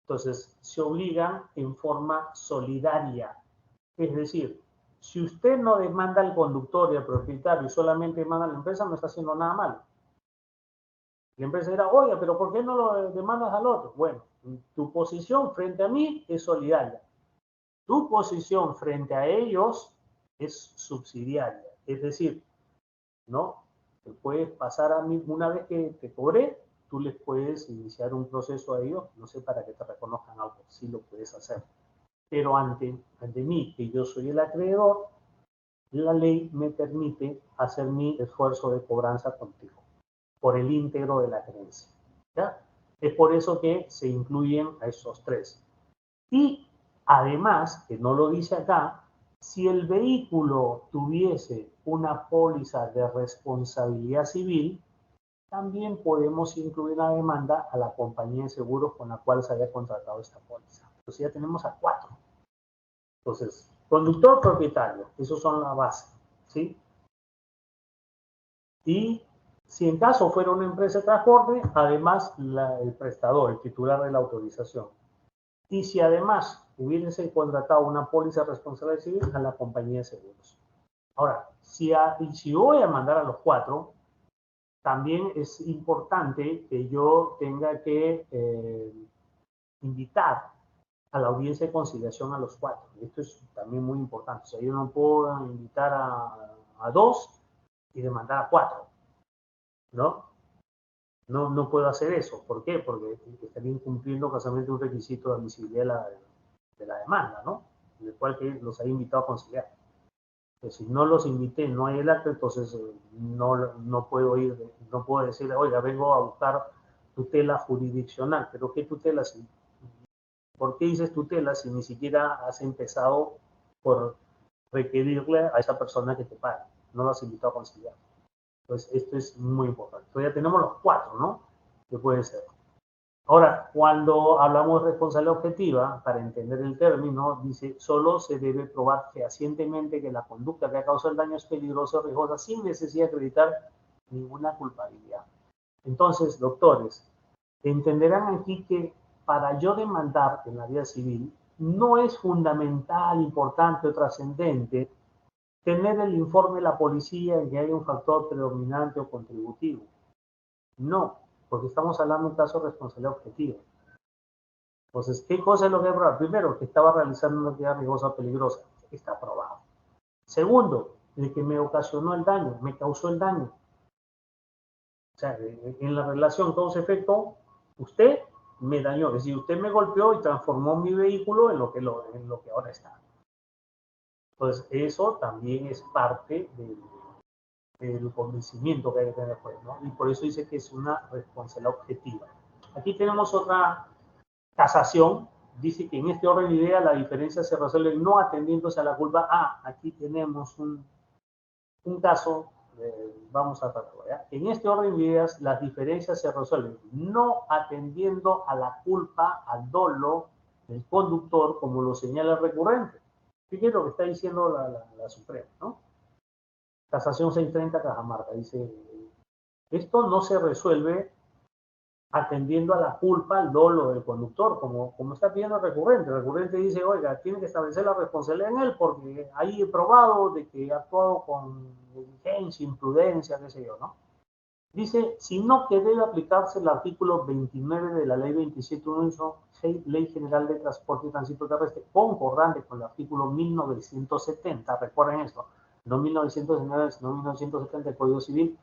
Entonces, se obligan en forma solidaria. Es decir, si usted no demanda al conductor y al propietario y solamente demanda a la empresa, no está haciendo nada malo. La empresa dirá, oye, pero ¿por qué no lo demandas al otro? Bueno, tu posición frente a mí es solidaria. Tu posición frente a ellos es subsidiaria. Es decir, ¿no? Te puedes pasar a mí, una vez que te cobré, tú les puedes iniciar un proceso a ellos, no sé, para que te reconozcan algo, sí lo puedes hacer. Pero ante mí, que yo soy el acreedor, la ley me permite hacer mi esfuerzo de cobranza contigo, por el íntegro de la creencia. ¿Ya? Es por eso que se incluyen a esos tres. Y además, que no lo dice acá, si el vehículo tuviese una póliza de responsabilidad civil, también podemos incluir la demanda a la compañía de seguros con la cual se haya contratado esta póliza. Entonces ya tenemos a cuatro. Entonces, conductor propietario, esos son la base, ¿sí? Y si en caso fuera una empresa de transporte, además el prestador, el titular de la autorización. Y si además hubiese contratado una póliza de responsabilidad civil a la compañía de seguros. Ahora, si voy a mandar a los cuatro, también es importante que yo tenga que invitar a la audiencia de conciliación a los cuatro. Esto es también muy importante. O sea, yo no puedo invitar a dos y demandar a cuatro, ¿no? No puedo hacer eso. ¿Por qué? Porque estaría incumpliendo casualmente un requisito de admisibilidad de la demanda, ¿no? En el cual que los haya invitado a conciliar. Pues si no los invité, no hay el acto, entonces no puedo ir, no puedo decir, oiga, vengo a buscar tutela jurisdiccional. ¿Pero qué tutela? ¿Por qué dices tutela si ni siquiera has empezado por requerirle a esa persona que te pague? No lo has invitado a conciliar. Pues esto es muy importante. Entonces ya tenemos los cuatro, ¿no? Que pueden ser. Ahora, cuando hablamos de responsabilidad objetiva, para entender el término, dice, solo se debe probar fehacientemente que la conducta que ha causado el daño es peligrosa o riesgosa sin necesidad de acreditar ninguna culpabilidad. Entonces, doctores, entenderán aquí que para yo demandar en la vía civil, no es fundamental, importante o trascendente tener el informe de la policía en que hay un factor predominante o contributivo. No, porque estamos hablando de un caso de responsabilidad objetiva. Entonces, ¿qué cosa es lo que hay que probar? Primero, que estaba realizando una actividad riesgosa o peligrosa. Está probado. Segundo, de que me ocasionó el daño, me causó el daño. O sea, en la relación causa-efecto, usted me dañó. Es decir, usted me golpeó y transformó mi vehículo en lo que ahora está. Entonces, eso también es parte del convencimiento que hay que tener después, ¿no? Y por eso dice que es una responsabilidad objetiva. Aquí tenemos otra casación. Dice que en este orden de ideas la diferencia se resuelve no atendiéndose a la culpa. Aquí tenemos un caso, vamos a tratarlo, ¿ya? En este orden de ideas las diferencias se resuelven no atendiendo a la culpa, al dolo del conductor, como lo señala el recurrente. Fíjense lo que está diciendo la Suprema, ¿no? Casación 630 Cajamarca dice, esto no se resuelve atendiendo a la culpa, al dolo del conductor, como está pidiendo el recurrente. El recurrente dice, oiga, tiene que establecer la responsabilidad en él porque ahí he probado de que ha actuado con negligencia, imprudencia, qué sé yo, ¿no? Dice, sino que debe aplicarse el artículo 29 de la Ley 27.1, Ley General de Transporte y Tránsito Terrestre, concordante con el artículo 1970, recuerden esto, no 1969, sino 1970 del Código Civil,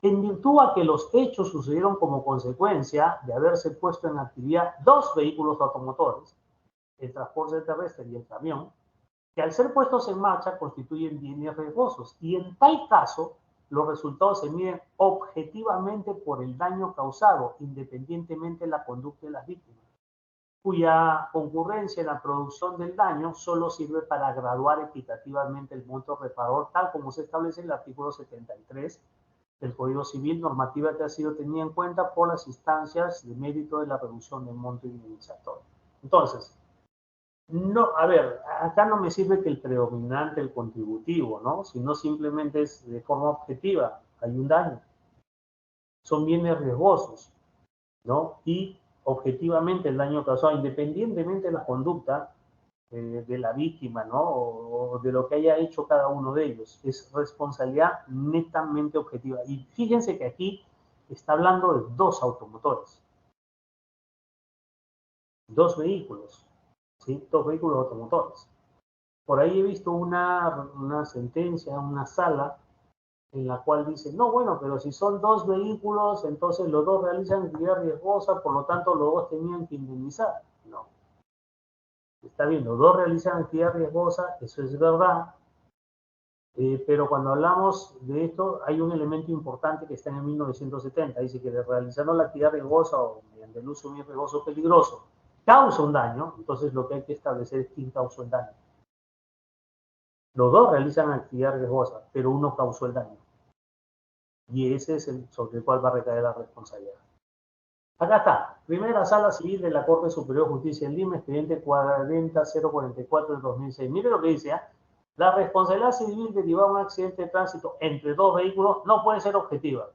en virtud a que los hechos sucedieron como consecuencia de haberse puesto en actividad dos vehículos automotores, el transporte terrestre y el camión, que al ser puestos en marcha constituyen bienes riesgosos y en tal caso los resultados se miden objetivamente por el daño causado, independientemente de la conducta de las víctimas, cuya concurrencia en la producción del daño solo sirve para graduar equitativamente el monto reparador, tal como se establece en el artículo 73 del Código Civil, normativa que ha sido tenida en cuenta por las instancias de mérito de la reducción del monto indemnizatorio. Entonces, no, a ver, acá no me sirve que el predominante, el contributivo, ¿no? Sino simplemente es de forma objetiva, hay un daño. Son bienes riesgosos, ¿no? Y objetivamente el daño causado, independientemente de la conducta de la víctima, ¿no? O de lo que haya hecho cada uno de ellos, es responsabilidad netamente objetiva. Y fíjense que aquí está hablando de dos automotores, dos vehículos, ¿sí? Dos vehículos automotores. Por ahí he visto una sentencia, una sala, en la cual dice, no, bueno, pero si son dos vehículos, entonces los dos realizan actividad riesgosa, por lo tanto los dos tenían que indemnizar. No, está bien, los dos realizan actividad riesgosa, eso es verdad, pero cuando hablamos de esto hay un elemento importante que está en el 1970, dice que realizando la actividad riesgosa o mediante el uso de un riesgoso peligroso causa un daño, entonces lo que hay que establecer es quién causó el daño. Los dos realizan actividad riesgosa, pero uno causó el daño. Y ese es el sobre el cual va a recaer la responsabilidad. Acá está, primera sala civil de la Corte Superior de Justicia en Lima, expediente 40044 del 2006. Mire lo que dice, ¿eh? La responsabilidad civil derivada de un accidente de tránsito entre dos vehículos no puede ser objetiva.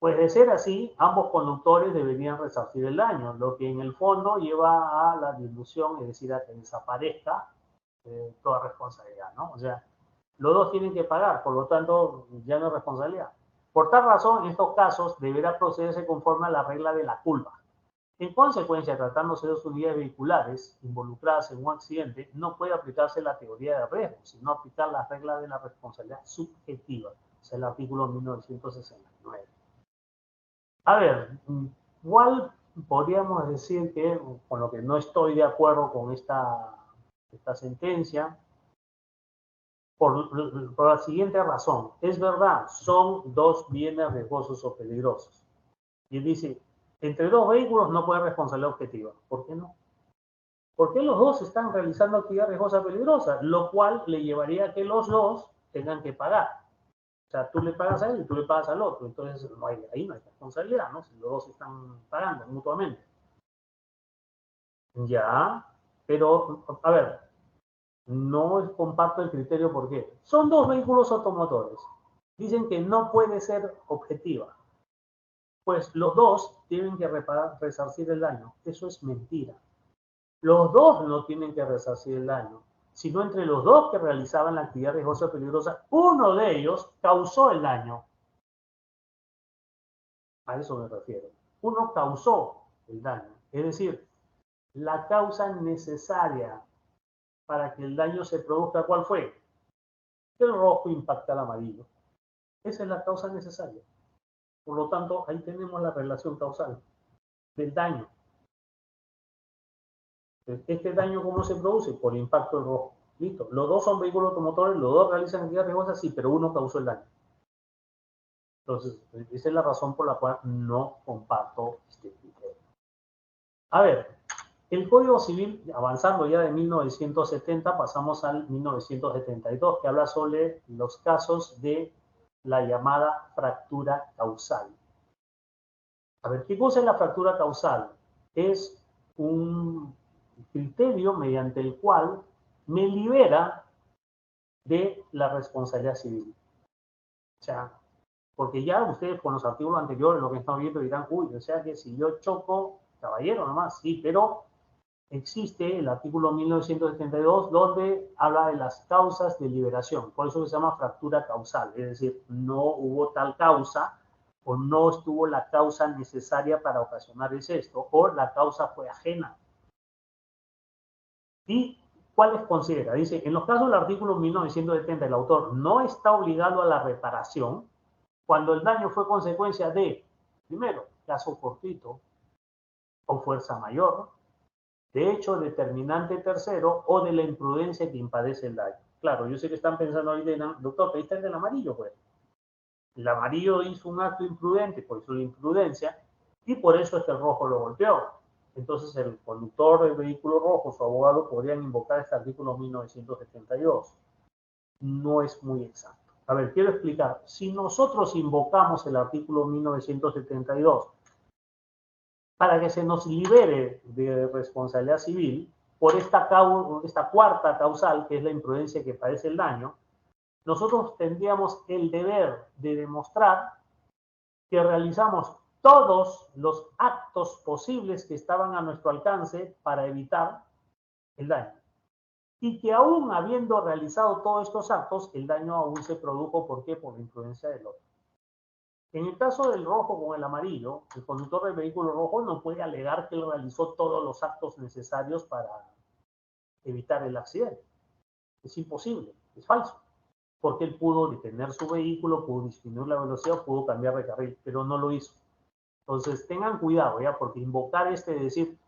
Pues de ser así, ambos conductores deberían resarcir el daño, lo que en el fondo lleva a la dilución, es decir, a que desaparezca toda responsabilidad, ¿no? O sea, los dos tienen que pagar, por lo tanto, ya no es responsabilidad. Por tal razón, en estos casos deberá procederse conforme a la regla de la culpa. En consecuencia, tratándose de dos unidades vehiculares involucradas en un accidente, no puede aplicarse la teoría de riesgo, sino aplicar las reglas de la responsabilidad subjetiva, o sea, el artículo 1969. A ver, ¿cuál podríamos decir que, con lo que no estoy de acuerdo con esta sentencia? Por la siguiente razón. Es verdad, son dos bienes riesgosos o peligrosos. Y dice, entre dos vehículos no puede responsabilidad objetiva. ¿Por qué no? Porque los dos están realizando actividad riesgosa peligrosa, lo cual le llevaría a que los dos tengan que pagar. O sea, tú le pagas a él y tú le pagas al otro. Entonces, ahí no hay responsabilidad, ¿no? Si los dos están pagando mutuamente. Ya, pero, a ver, no comparto el criterio porque son dos vehículos automotores. Dicen que no puede ser objetiva. Pues los dos tienen que resarcir el daño. Eso es mentira. Los dos no tienen que resarcir el daño, sino entre los dos que realizaban la actividad riesgosa o peligrosa, uno de ellos causó el daño. A eso me refiero. Uno causó el daño. Es decir, la causa necesaria para que el daño se produzca, ¿cuál fue? Que el rojo impacta al amarillo. Esa es la causa necesaria. Por lo tanto, ahí tenemos la relación causal del daño. ¿Este daño cómo se produce? Por impacto del rojo. Listo. Los dos son vehículos automotores, los dos realizan actividad riesgosa, sí, pero uno causó el daño. Entonces, esa es la razón por la cual no comparto este criterio. A ver, el Código Civil, avanzando ya de 1970, pasamos al 1972, que habla sobre los casos de la llamada fractura causal. A ver, ¿qué cosa es la fractura causal? Es un criterio mediante el cual me libera de la responsabilidad civil. O sea, Porque ya ustedes con los artículos anteriores, lo que están viendo, dirán, uy, o sea que si yo choco, caballero nomás, sí, pero existe el artículo 1972 donde habla de las causas de liberación. Por eso se llama fractura causal, es decir, no hubo tal causa o no estuvo la causa necesaria para ocasionar el sesgo o la causa fue ajena. ¿Y cuáles considera? Dice, en los casos del artículo 1970, el autor no está obligado a la reparación cuando el daño fue consecuencia de, primero, caso fortuito o fuerza mayor, de hecho determinante tercero o de la imprudencia que impadece el daño. Claro, yo sé que están pensando ahorita, doctor, pediste el del amarillo, pues. El amarillo hizo un acto imprudente, por eso la imprudencia, y por eso es que el rojo lo golpeó. Entonces el conductor del vehículo rojo, su abogado, podrían invocar este artículo 1972. No es muy exacto. A ver, quiero explicar. Si nosotros invocamos el artículo 1972 para que se nos libere de responsabilidad civil por esta cuarta causal, que es la imprudencia que padece el daño, nosotros tendríamos el deber de demostrar que realizamos todos los actos posibles que estaban a nuestro alcance para evitar el daño. Y que aún habiendo realizado todos estos actos, el daño aún se produjo. ¿Por qué? Por la influencia del otro. En el caso del rojo con el amarillo, el conductor del vehículo rojo no puede alegar que él realizó todos los actos necesarios para evitar el accidente. Es imposible, es falso. Porque él pudo detener su vehículo, pudo disminuir la velocidad, pudo cambiar de carril, pero no lo hizo. Entonces tengan cuidado, ¿ya? Porque invocar de decir,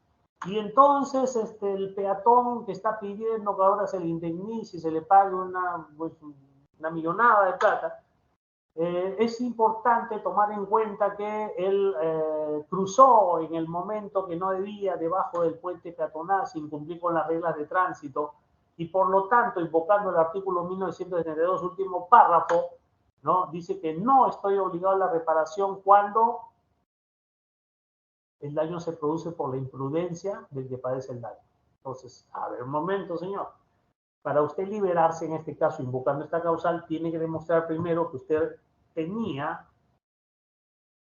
y entonces el peatón que está pidiendo que ahora se le indemnice y se le pague una millonada de plata, es importante tomar en cuenta que él cruzó en el momento que no debía debajo del puente peatonal sin cumplir con las reglas de tránsito y por lo tanto, invocando el artículo 1972, último párrafo, ¿no? Dice que no estoy obligado a la reparación cuando el daño se produce por la imprudencia del que padece el daño. Entonces, a ver, un momento, señor. Para usted liberarse, en este caso, invocando esta causal, tiene que demostrar primero que usted tenía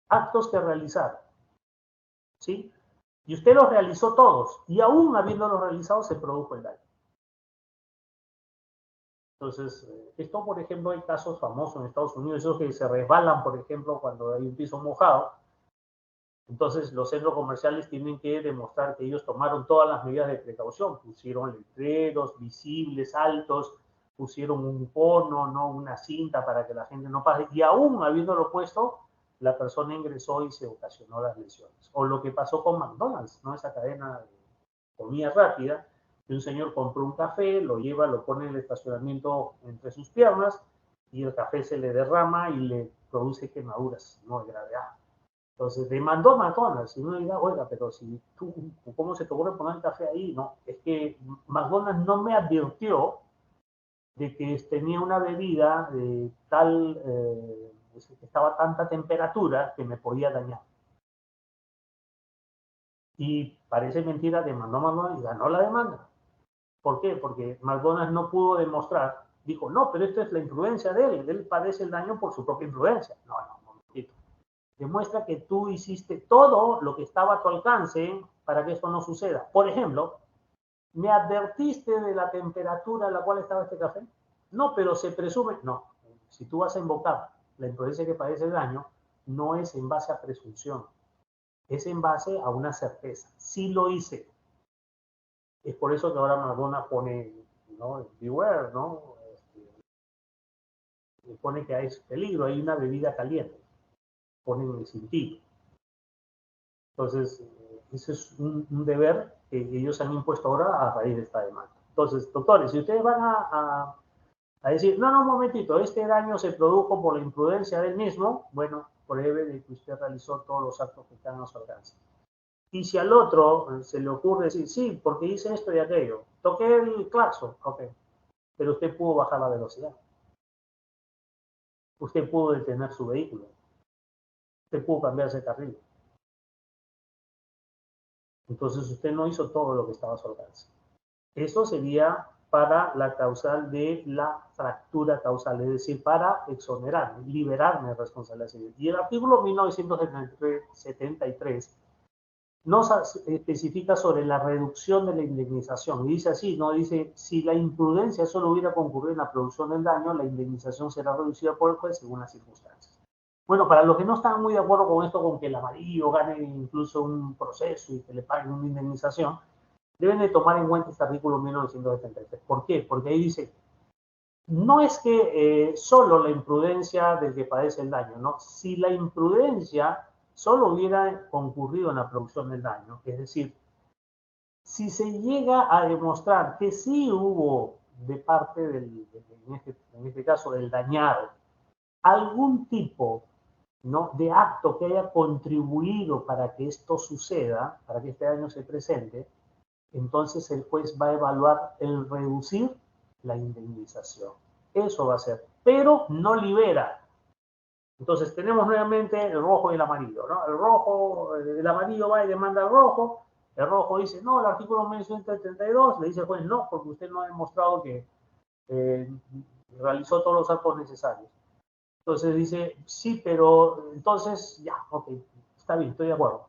actos que realizar, ¿sí? Y usted los realizó todos, y aún habiéndolos realizado, se produjo el daño. Entonces, esto, por ejemplo, hay casos famosos en Estados Unidos, esos que se resbalan, por ejemplo, cuando hay un piso mojado. Entonces, los centros comerciales tienen que demostrar que ellos tomaron todas las medidas de precaución, pusieron letreros visibles, altos, pusieron un cono, ¿no? Una cinta para que la gente no pase, y aún habiéndolo puesto, la persona ingresó y se ocasionó las lesiones. O lo que pasó con McDonald's, ¿no? Esa cadena de comida rápida, que un señor compró un café, lo lleva, lo pone en el estacionamiento entre sus piernas, y el café se le derrama y le produce quemaduras, no de gravedad. Entonces demandó McDonald's y uno dirá, oiga, pero si tú, ¿cómo se te ocurre poner el café ahí? No, es que McDonald's no me advirtió de que tenía una bebida de tal, que estaba a tanta temperatura que me podía dañar. Y parece mentira, demandó McDonald's y ganó la demanda. ¿Por qué? Porque McDonald's no pudo demostrar, dijo, no, pero esto es la imprudencia de él padece el daño por su propia imprudencia. No, un momentito. Demuestra que tú hiciste todo lo que estaba a tu alcance para que esto no suceda. Por ejemplo, ¿me advertiste de la temperatura a la cual estaba este café? No, pero se presume. No, si tú vas a invocar la imprudencia que padece el daño, no es en base a presunción, es en base a una certeza. Sí lo hice. Es por eso que ahora Madonna pone, ¿no? Beware, ¿no? Pone que hay peligro, hay una bebida caliente. Ponen el cintillo. Entonces, ese es un deber que ellos han impuesto ahora a raíz de esta demanda. Entonces, doctores, si ustedes van a decir, no, no, un momentito, este daño se produjo por la imprudencia del mismo, bueno, pruebe de que usted realizó todos los actos que están a su alcance. Y si al otro se le ocurre decir, sí, porque hice esto y aquello, toqué el claxon, ok, pero usted pudo bajar la velocidad, usted pudo detener su vehículo, usted pudo cambiarse de carril. Entonces usted no hizo todo lo que estaba a su alcance. Eso sería para la causal de la fractura causal, es decir, para exonerarme, liberarme de responsabilidad civil. Y el artículo 1973 nos especifica sobre la reducción de la indemnización. Y dice así, ¿no? Dice, si la imprudencia solo hubiera concurrido en la producción del daño, la indemnización será reducida por el juez según las circunstancias. Bueno, para los que no están muy de acuerdo con esto, con que el amarillo gane incluso un proceso y que le paguen una indemnización, deben de tomar en cuenta este artículo 1973. ¿Por qué? Porque ahí dice, no es que solo la imprudencia del que padece el daño, ¿no? Si la imprudencia solo hubiera concurrido en la producción del daño, es decir, si se llega a demostrar que sí hubo de parte en este caso del dañado, algún tipo, ¿no?, de acto que haya contribuido para que esto suceda, para que este daño se presente, entonces el juez va a evaluar el reducir la indemnización. Eso va a ser, pero no libera. Entonces tenemos nuevamente el rojo y el amarillo, ¿no? El amarillo va y demanda al rojo, el rojo dice, no, el artículo 1972, le dice el juez, no, porque usted no ha demostrado que realizó todos los actos necesarios. Entonces dice, sí, pero entonces, ya, ok, está bien, estoy de acuerdo.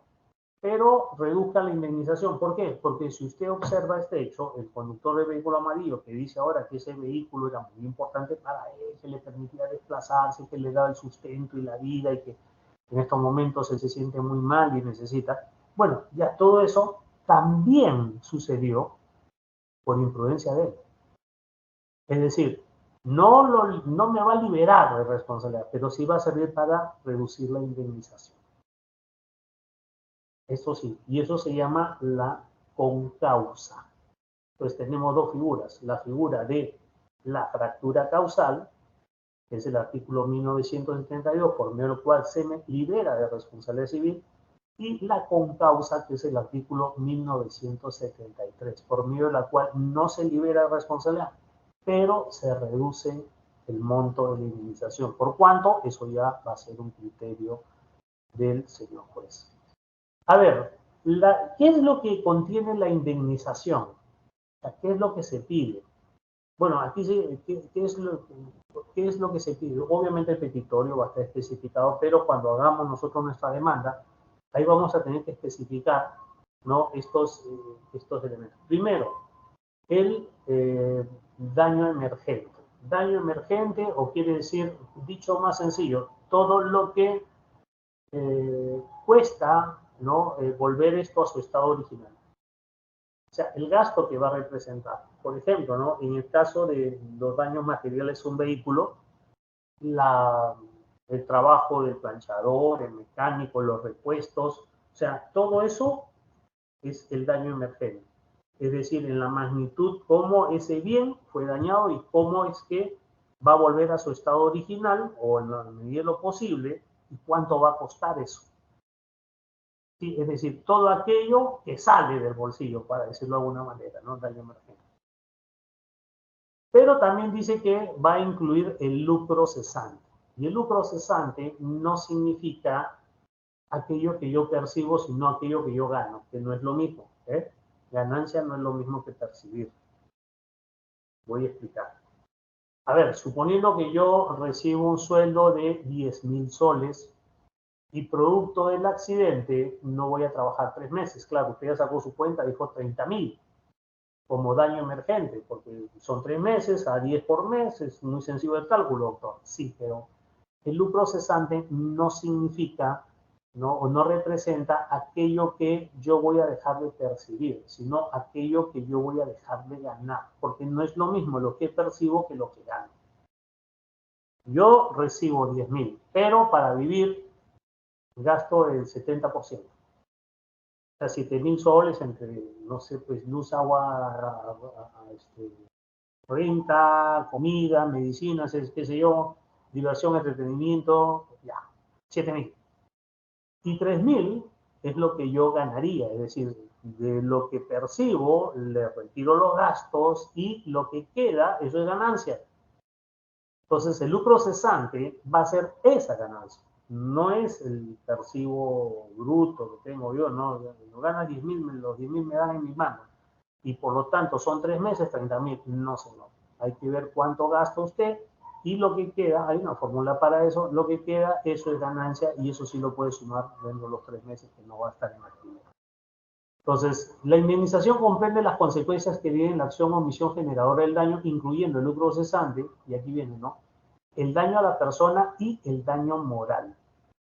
Pero reduzca la indemnización. ¿Por qué? Porque si usted observa este hecho, el conductor del vehículo amarillo que dice ahora que ese vehículo era muy importante para él, que le permitía desplazarse, que le daba el sustento y la vida y que en estos momentos él se siente muy mal y necesita. Bueno, ya todo eso también sucedió por imprudencia de él. Es decir, no me va a liberar de responsabilidad, pero sí va a servir para reducir la indemnización. Eso sí, y eso se llama la concausa. Entonces tenemos dos figuras, la figura de la fractura causal, que es el artículo 1972, por medio del cual se me libera de responsabilidad civil, y la concausa, que es el artículo 1973, por medio de la cual no se libera de responsabilidad, pero se reduce el monto de la indemnización. Por cuanto, eso ya va a ser un criterio del señor juez. A ver, ¿qué es lo que contiene la indemnización? ¿Qué es lo que se pide? Bueno, aquí ¿qué es lo que se pide? Obviamente el petitorio va a estar especificado, pero cuando hagamos nosotros nuestra demanda, ahí vamos a tener que especificar, ¿no?, estos elementos. Primero, el daño emergente. Daño emergente, o quiere decir, dicho más sencillo, todo lo que cuesta, ¿no?, volver esto a su estado original. O sea, el gasto que va a representar. Por ejemplo, ¿no?, en el caso de los daños materiales a un vehículo, el trabajo del planchador, el mecánico, los repuestos, o sea, todo eso es el daño emergente. Es decir, en la magnitud cómo ese bien fue dañado y cómo es que va a volver a su estado original o en la medida de lo posible y cuánto va a costar eso. Sí, es decir, todo aquello que sale del bolsillo, para decirlo de alguna manera, ¿no? Daño emergente. Pero también dice que va a incluir el lucro cesante. Y el lucro cesante no significa aquello que yo percibo, sino aquello que yo gano, que no es lo mismo. Ganancia no es lo mismo que percibir. Voy a explicar. A ver, suponiendo que yo recibo un sueldo de 10.000 soles y producto del accidente no voy a trabajar 3 meses. Claro, usted ya sacó su cuenta, dijo 30.000 como daño emergente, porque son 3 meses a 10 por mes, es muy sencillo el cálculo, doctor. Sí, pero el lucro cesante no significa, ¿no?, o no representa aquello que yo voy a dejar de percibir, sino aquello que yo voy a dejar de ganar, porque no es lo mismo lo que percibo que lo que gano. Yo recibo 10.000, pero para vivir gasto el 70%. O sea, 7.000 soles entre, no sé, pues luz, agua, renta, comida, medicinas, qué sé yo, diversión, entretenimiento, ya, 7.000. Y 3.000 es lo que yo ganaría, es decir, de lo que percibo, le retiro los gastos y lo que queda, eso es ganancia. Entonces, el lucro cesante va a ser esa ganancia, no es el percibo bruto que tengo yo, no gana 10.000, los 10.000 me dan en mis manos. y por lo tanto son 3 meses, 30.000. No, señor. Hay que ver cuánto gasta usted y lo que queda, hay una fórmula para eso, lo que queda, eso es ganancia y eso sí lo puede sumar dentro de los 3 meses que no va a estar en actividad. Entonces, la indemnización comprende las consecuencias que tiene la acción o omisión generadora del daño, incluyendo el lucro cesante, y aquí viene, ¿no? El daño a la persona y el daño moral.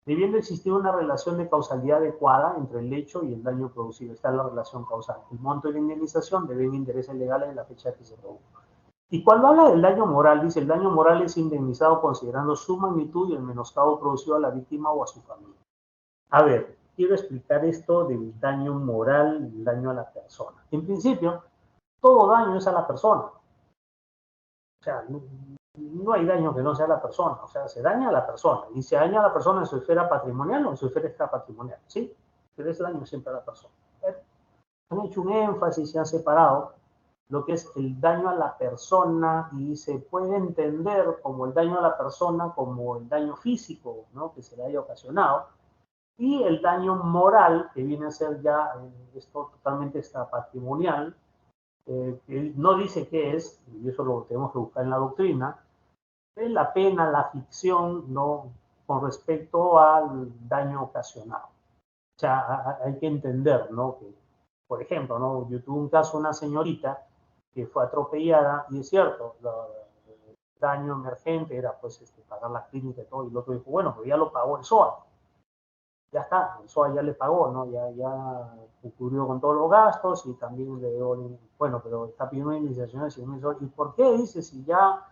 Debiendo existir una relación de causalidad adecuada entre el hecho y el daño producido. Está la relación causal. El monto de la indemnización debe intereses legales de la fecha que se produjo. Y cuando habla del daño moral, dice, el daño moral es indemnizado considerando su magnitud y el menoscabo producido a la víctima o a su familia. A ver, quiero explicar esto del daño moral y el daño a la persona. En principio, todo daño es a la persona. O sea, no hay daño que no sea a la persona. O sea, se daña a la persona. Y se daña a la persona en su esfera patrimonial o en su esfera extrapatrimonial. ¿Sí? Pero es daño siempre a la persona. Han hecho un énfasis y han separado lo que es el daño a la persona y se puede entender como el daño a la persona como el daño físico, ¿no? Que se le haya ocasionado y el daño moral que viene a ser ya esto totalmente extrapatrimonial, que no dice qué es, y eso lo tenemos que buscar en la doctrina, es la pena, la ficción, ¿no? Con respecto al daño ocasionado. O sea, hay que entender, ¿no? Que, por ejemplo, ¿no? Yo tuve un caso de una señorita que fue atropellada y es cierto, el daño emergente era pues pagar la clínica y todo, y el otro dijo, bueno, pues ya lo pagó el SOA. Ya está, el SOA ya le pagó, ¿no? Ya cubrió con todos los gastos y también le dio, bueno, pero está pidiendo una indemnización de ¿y por qué? Dice, si ya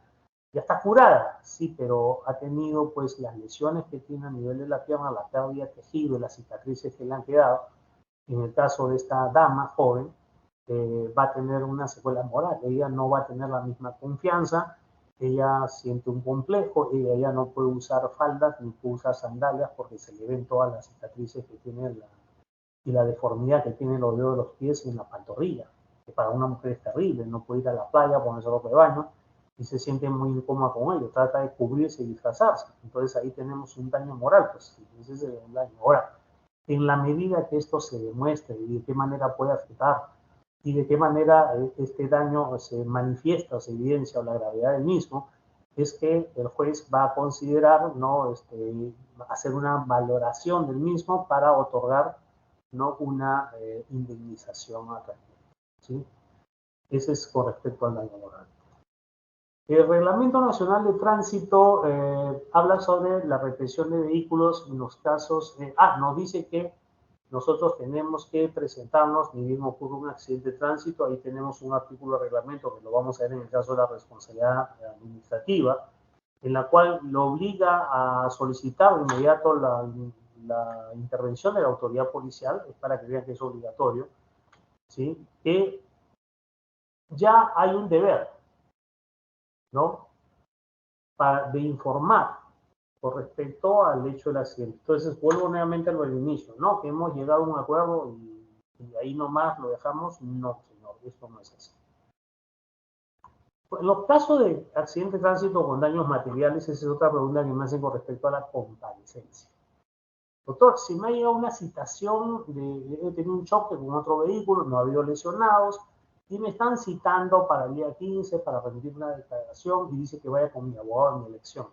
está curada, sí, pero ha tenido pues las lesiones que tiene a nivel de la pierna, la pérdida de tejido, las cicatrices que le han quedado. En el caso de esta dama joven, va a tener una secuela moral. Ella no va a tener la misma confianza, ella siente un complejo, ella ya no puede usar faldas ni puede usar sandalias porque se le ven todas las cicatrices que tiene y la deformidad que tiene los dedos de los pies y en la pantorrilla, que para una mujer es terrible, no puede ir a la playa, ponerse ropa de baño y se siente muy incómoda con ello, trata de cubrirse y disfrazarse. Entonces ahí tenemos un daño moral, pues ese es el daño. Ahora, en la medida que esto se demuestre y de qué manera puede afectar y de qué manera este daño se manifiesta o se evidencia o la gravedad del mismo, es que el juez va a considerar, ¿no? Hacer una valoración del mismo para otorgar, ¿no? Una indemnización a ¿sí? Ese es con respecto al daño moral. El Reglamento Nacional de Tránsito habla sobre la retención de vehículos en los casos, nos dice que nosotros tenemos que presentarnos, ni bien ocurre un accidente de tránsito, ahí tenemos un artículo de reglamento que lo vamos a ver en el caso de la responsabilidad administrativa, en la cual lo obliga a solicitar de inmediato la intervención de la autoridad policial, es para que vean que es obligatorio, ¿sí? Que ya hay un deber, ¿no? De informar con respecto al hecho del accidente. Entonces, vuelvo nuevamente al inicio, ¿no? Que hemos llegado a un acuerdo y ahí nomás lo dejamos. No, señor, esto no es así. En los casos de accidente de tránsito con daños materiales, esa es otra pregunta que me hacen con respecto a la comparecencia. Doctor, si me ha llegado una citación he tenido un choque con otro vehículo, no ha habido lesionados, y me están citando para el día 15 para rendir una declaración y dice que vaya con mi abogado en mi elección.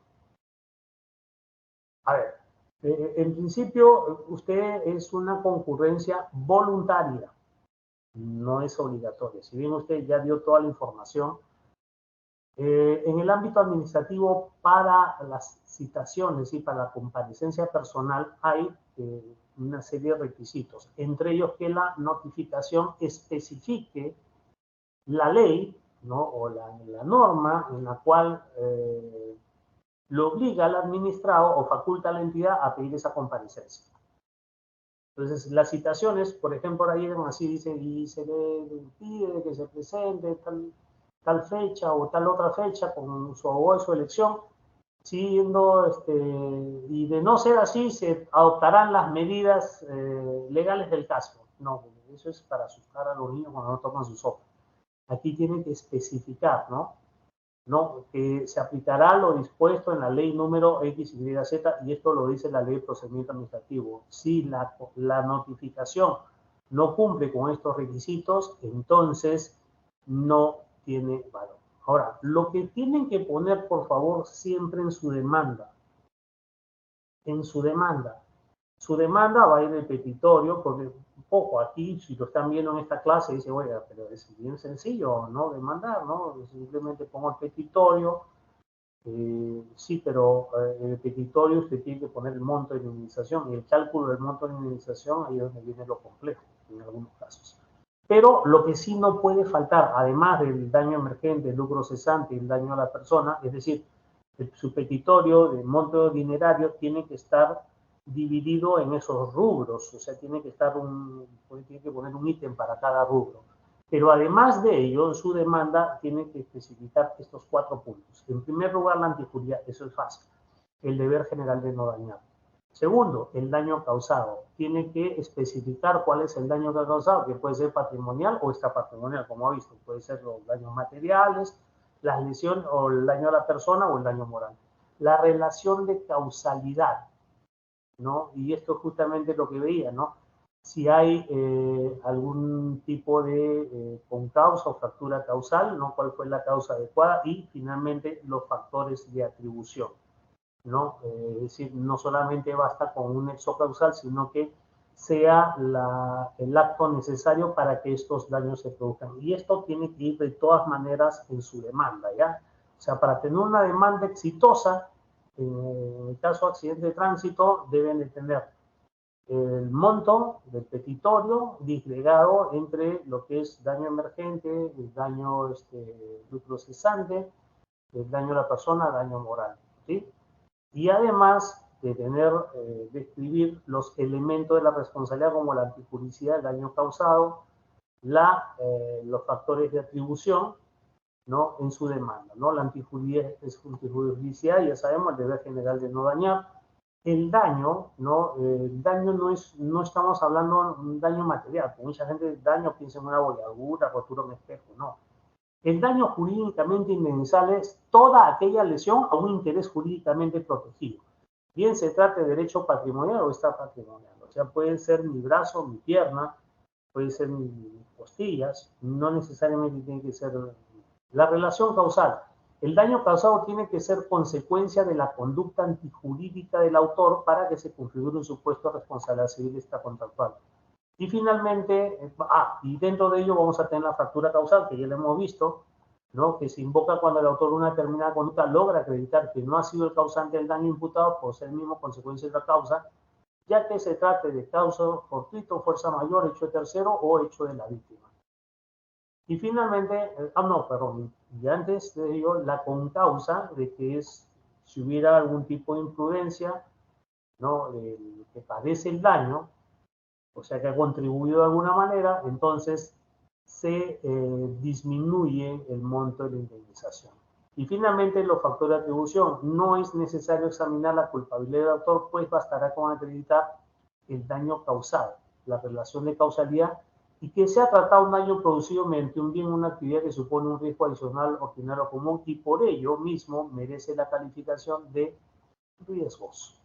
A ver, en principio usted es una concurrencia voluntaria, no es obligatoria. Si bien usted ya dio toda la información, en el ámbito administrativo para las citaciones y para la comparecencia personal hay una serie de requisitos, entre ellos que la notificación especifique la ley, ¿no? O la norma en la cual lo obliga al administrado o faculta a la entidad a pedir esa comparecencia. Entonces, las citaciones, por ejemplo, ahí así dice, y se le pide que se presente tal fecha o tal otra fecha con su abogado de su elección, siguiendo, y de no ser así, se adoptarán las medidas legales del caso. No, eso es para asustar a los niños cuando no toman su sopa. Aquí tienen que especificar, ¿no? ¿No? Que se aplicará lo dispuesto en la ley número XYZ, y esto lo dice la ley de procedimiento administrativo. Si la notificación no cumple con estos requisitos, entonces no tiene valor. Ahora, lo que tienen que poner, por favor, siempre en su demanda, su demanda va a ir el petitorio, porque un poco aquí, si lo están viendo en esta clase, dice, oye, pero es bien sencillo, ¿no? Demandar, ¿no? Simplemente pongo el petitorio, sí, pero en el petitorio usted tiene que poner el monto de indemnización y el cálculo del monto de indemnización, ahí es donde viene lo complejo, en algunos casos. Pero lo que sí no puede faltar, además del daño emergente, el lucro cesante y el daño a la persona, es decir, su petitorio de monto dinerario tiene que estar dividido en esos rubros, o sea, tiene que poner un ítem para cada rubro. Pero además de ello, en su demanda tiene que especificar estos 4 puntos. En primer lugar, la antijuría, eso es fácil, el deber general de no dañar. Segundo, el daño causado. Tiene que especificar cuál es el daño que ha causado, que puede ser patrimonial o extrapatrimonial, como ha visto. Puede ser los daños materiales, las lesiones o el daño a la persona o el daño moral. La relación de causalidad, ¿no? Y esto es justamente lo que veía, ¿no? Si hay algún tipo de concausa o fractura causal, ¿no? ¿Cuál fue la causa adecuada? Y finalmente los factores de atribución, ¿no? Es decir, no solamente basta con un nexo causal, sino que sea el acto necesario para que estos daños se produzcan. Y esto tiene que ir de todas maneras en su demanda, ¿ya? O sea, para tener una demanda exitosa, en el caso de accidente de tránsito, deben de tener el monto del petitorio disgregado entre lo que es daño emergente, el daño lucro cesante, el daño a la persona, daño moral, ¿sí? Y además de escribir los elementos de la responsabilidad como la antijuricidad, el daño causado, los factores de atribución, ¿no? En su demanda, ¿no? La antijuricidad, ya sabemos, el deber general de no dañar. El daño, ¿no? El daño no estamos hablando de un daño material, porque mucha gente daño piensa en una bolladura, rotura de un espejo, no. El daño jurídicamente indemnizable es toda aquella lesión a un interés jurídicamente protegido. Bien se trate de derecho patrimonial o extrapatrimonial. O sea, puede ser mi brazo, mi pierna, puede ser mis costillas, no necesariamente tiene que ser la relación causal. El daño causado tiene que ser consecuencia de la conducta antijurídica del autor para que se configure un supuesto de responsabilidad civil extracontractual. Y finalmente, y dentro de ello vamos a tener la fractura causal, que ya lo hemos visto, ¿no? Que se invoca cuando el autor de una determinada conducta logra acreditar que no ha sido el causante del daño imputado por ser mismo consecuencia de la causa, ya que se trate de causa fortuito, fuerza mayor, hecho de tercero o hecho de la víctima. Y finalmente, y antes de ello, la concausa de que es si hubiera algún tipo de imprudencia, ¿no? Que padece el daño, o sea que ha contribuido de alguna manera, entonces se disminuye el monto de la indemnización. Y finalmente, los factores de atribución. No es necesario examinar la culpabilidad del autor, pues bastará con acreditar el daño causado, la relación de causalidad, y que se ha tratado un daño producido mediante un bien o una actividad que supone un riesgo adicional, ordinario o común, y por ello mismo merece la calificación de riesgos.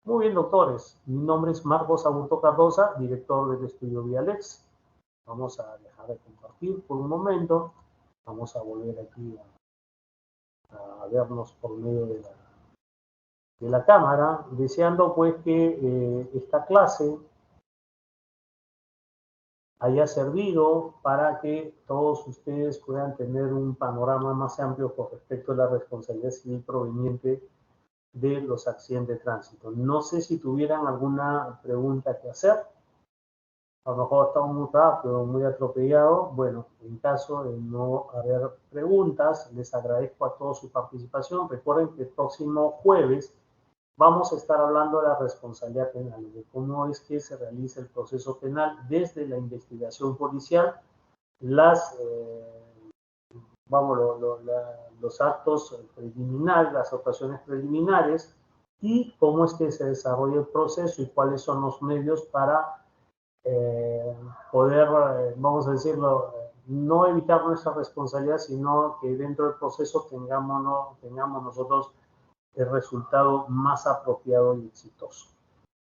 Muy bien, doctores. Mi nombre es Marcos Aburto Cardosa, director del estudio Vialex. Vamos a dejar de compartir por un momento. Vamos a volver aquí a vernos por medio de la cámara, deseando pues que esta clase haya servido para que todos ustedes puedan tener un panorama más amplio con respecto a la responsabilidad civil proveniente de los accidentes de tránsito. No sé si tuvieran alguna pregunta que hacer. A lo mejor estamos muy rápido, muy atropellado. Bueno, en caso de no haber preguntas, les agradezco a todos su participación. Recuerden que el próximo jueves vamos a estar hablando de la responsabilidad penal, de cómo es que se realiza el proceso penal desde la investigación policial, los actos preliminares, las actuaciones preliminares y cómo es que se desarrolla el proceso y cuáles son los medios para poder, vamos a decirlo, no evitar nuestra responsabilidad, sino que dentro del proceso tengamos nosotros el resultado más apropiado y exitoso.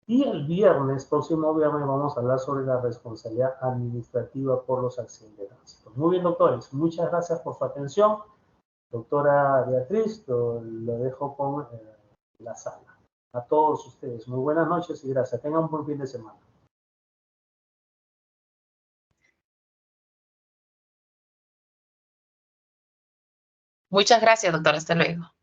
Y el viernes próximo vamos a hablar sobre la responsabilidad administrativa por los accidentes de tránsito. Muy bien, doctores, muchas gracias por su atención. Doctora Beatriz, lo dejo con la sala. A todos ustedes, muy buenas noches y gracias. Tengan un buen fin de semana. Muchas gracias, doctor. Hasta luego.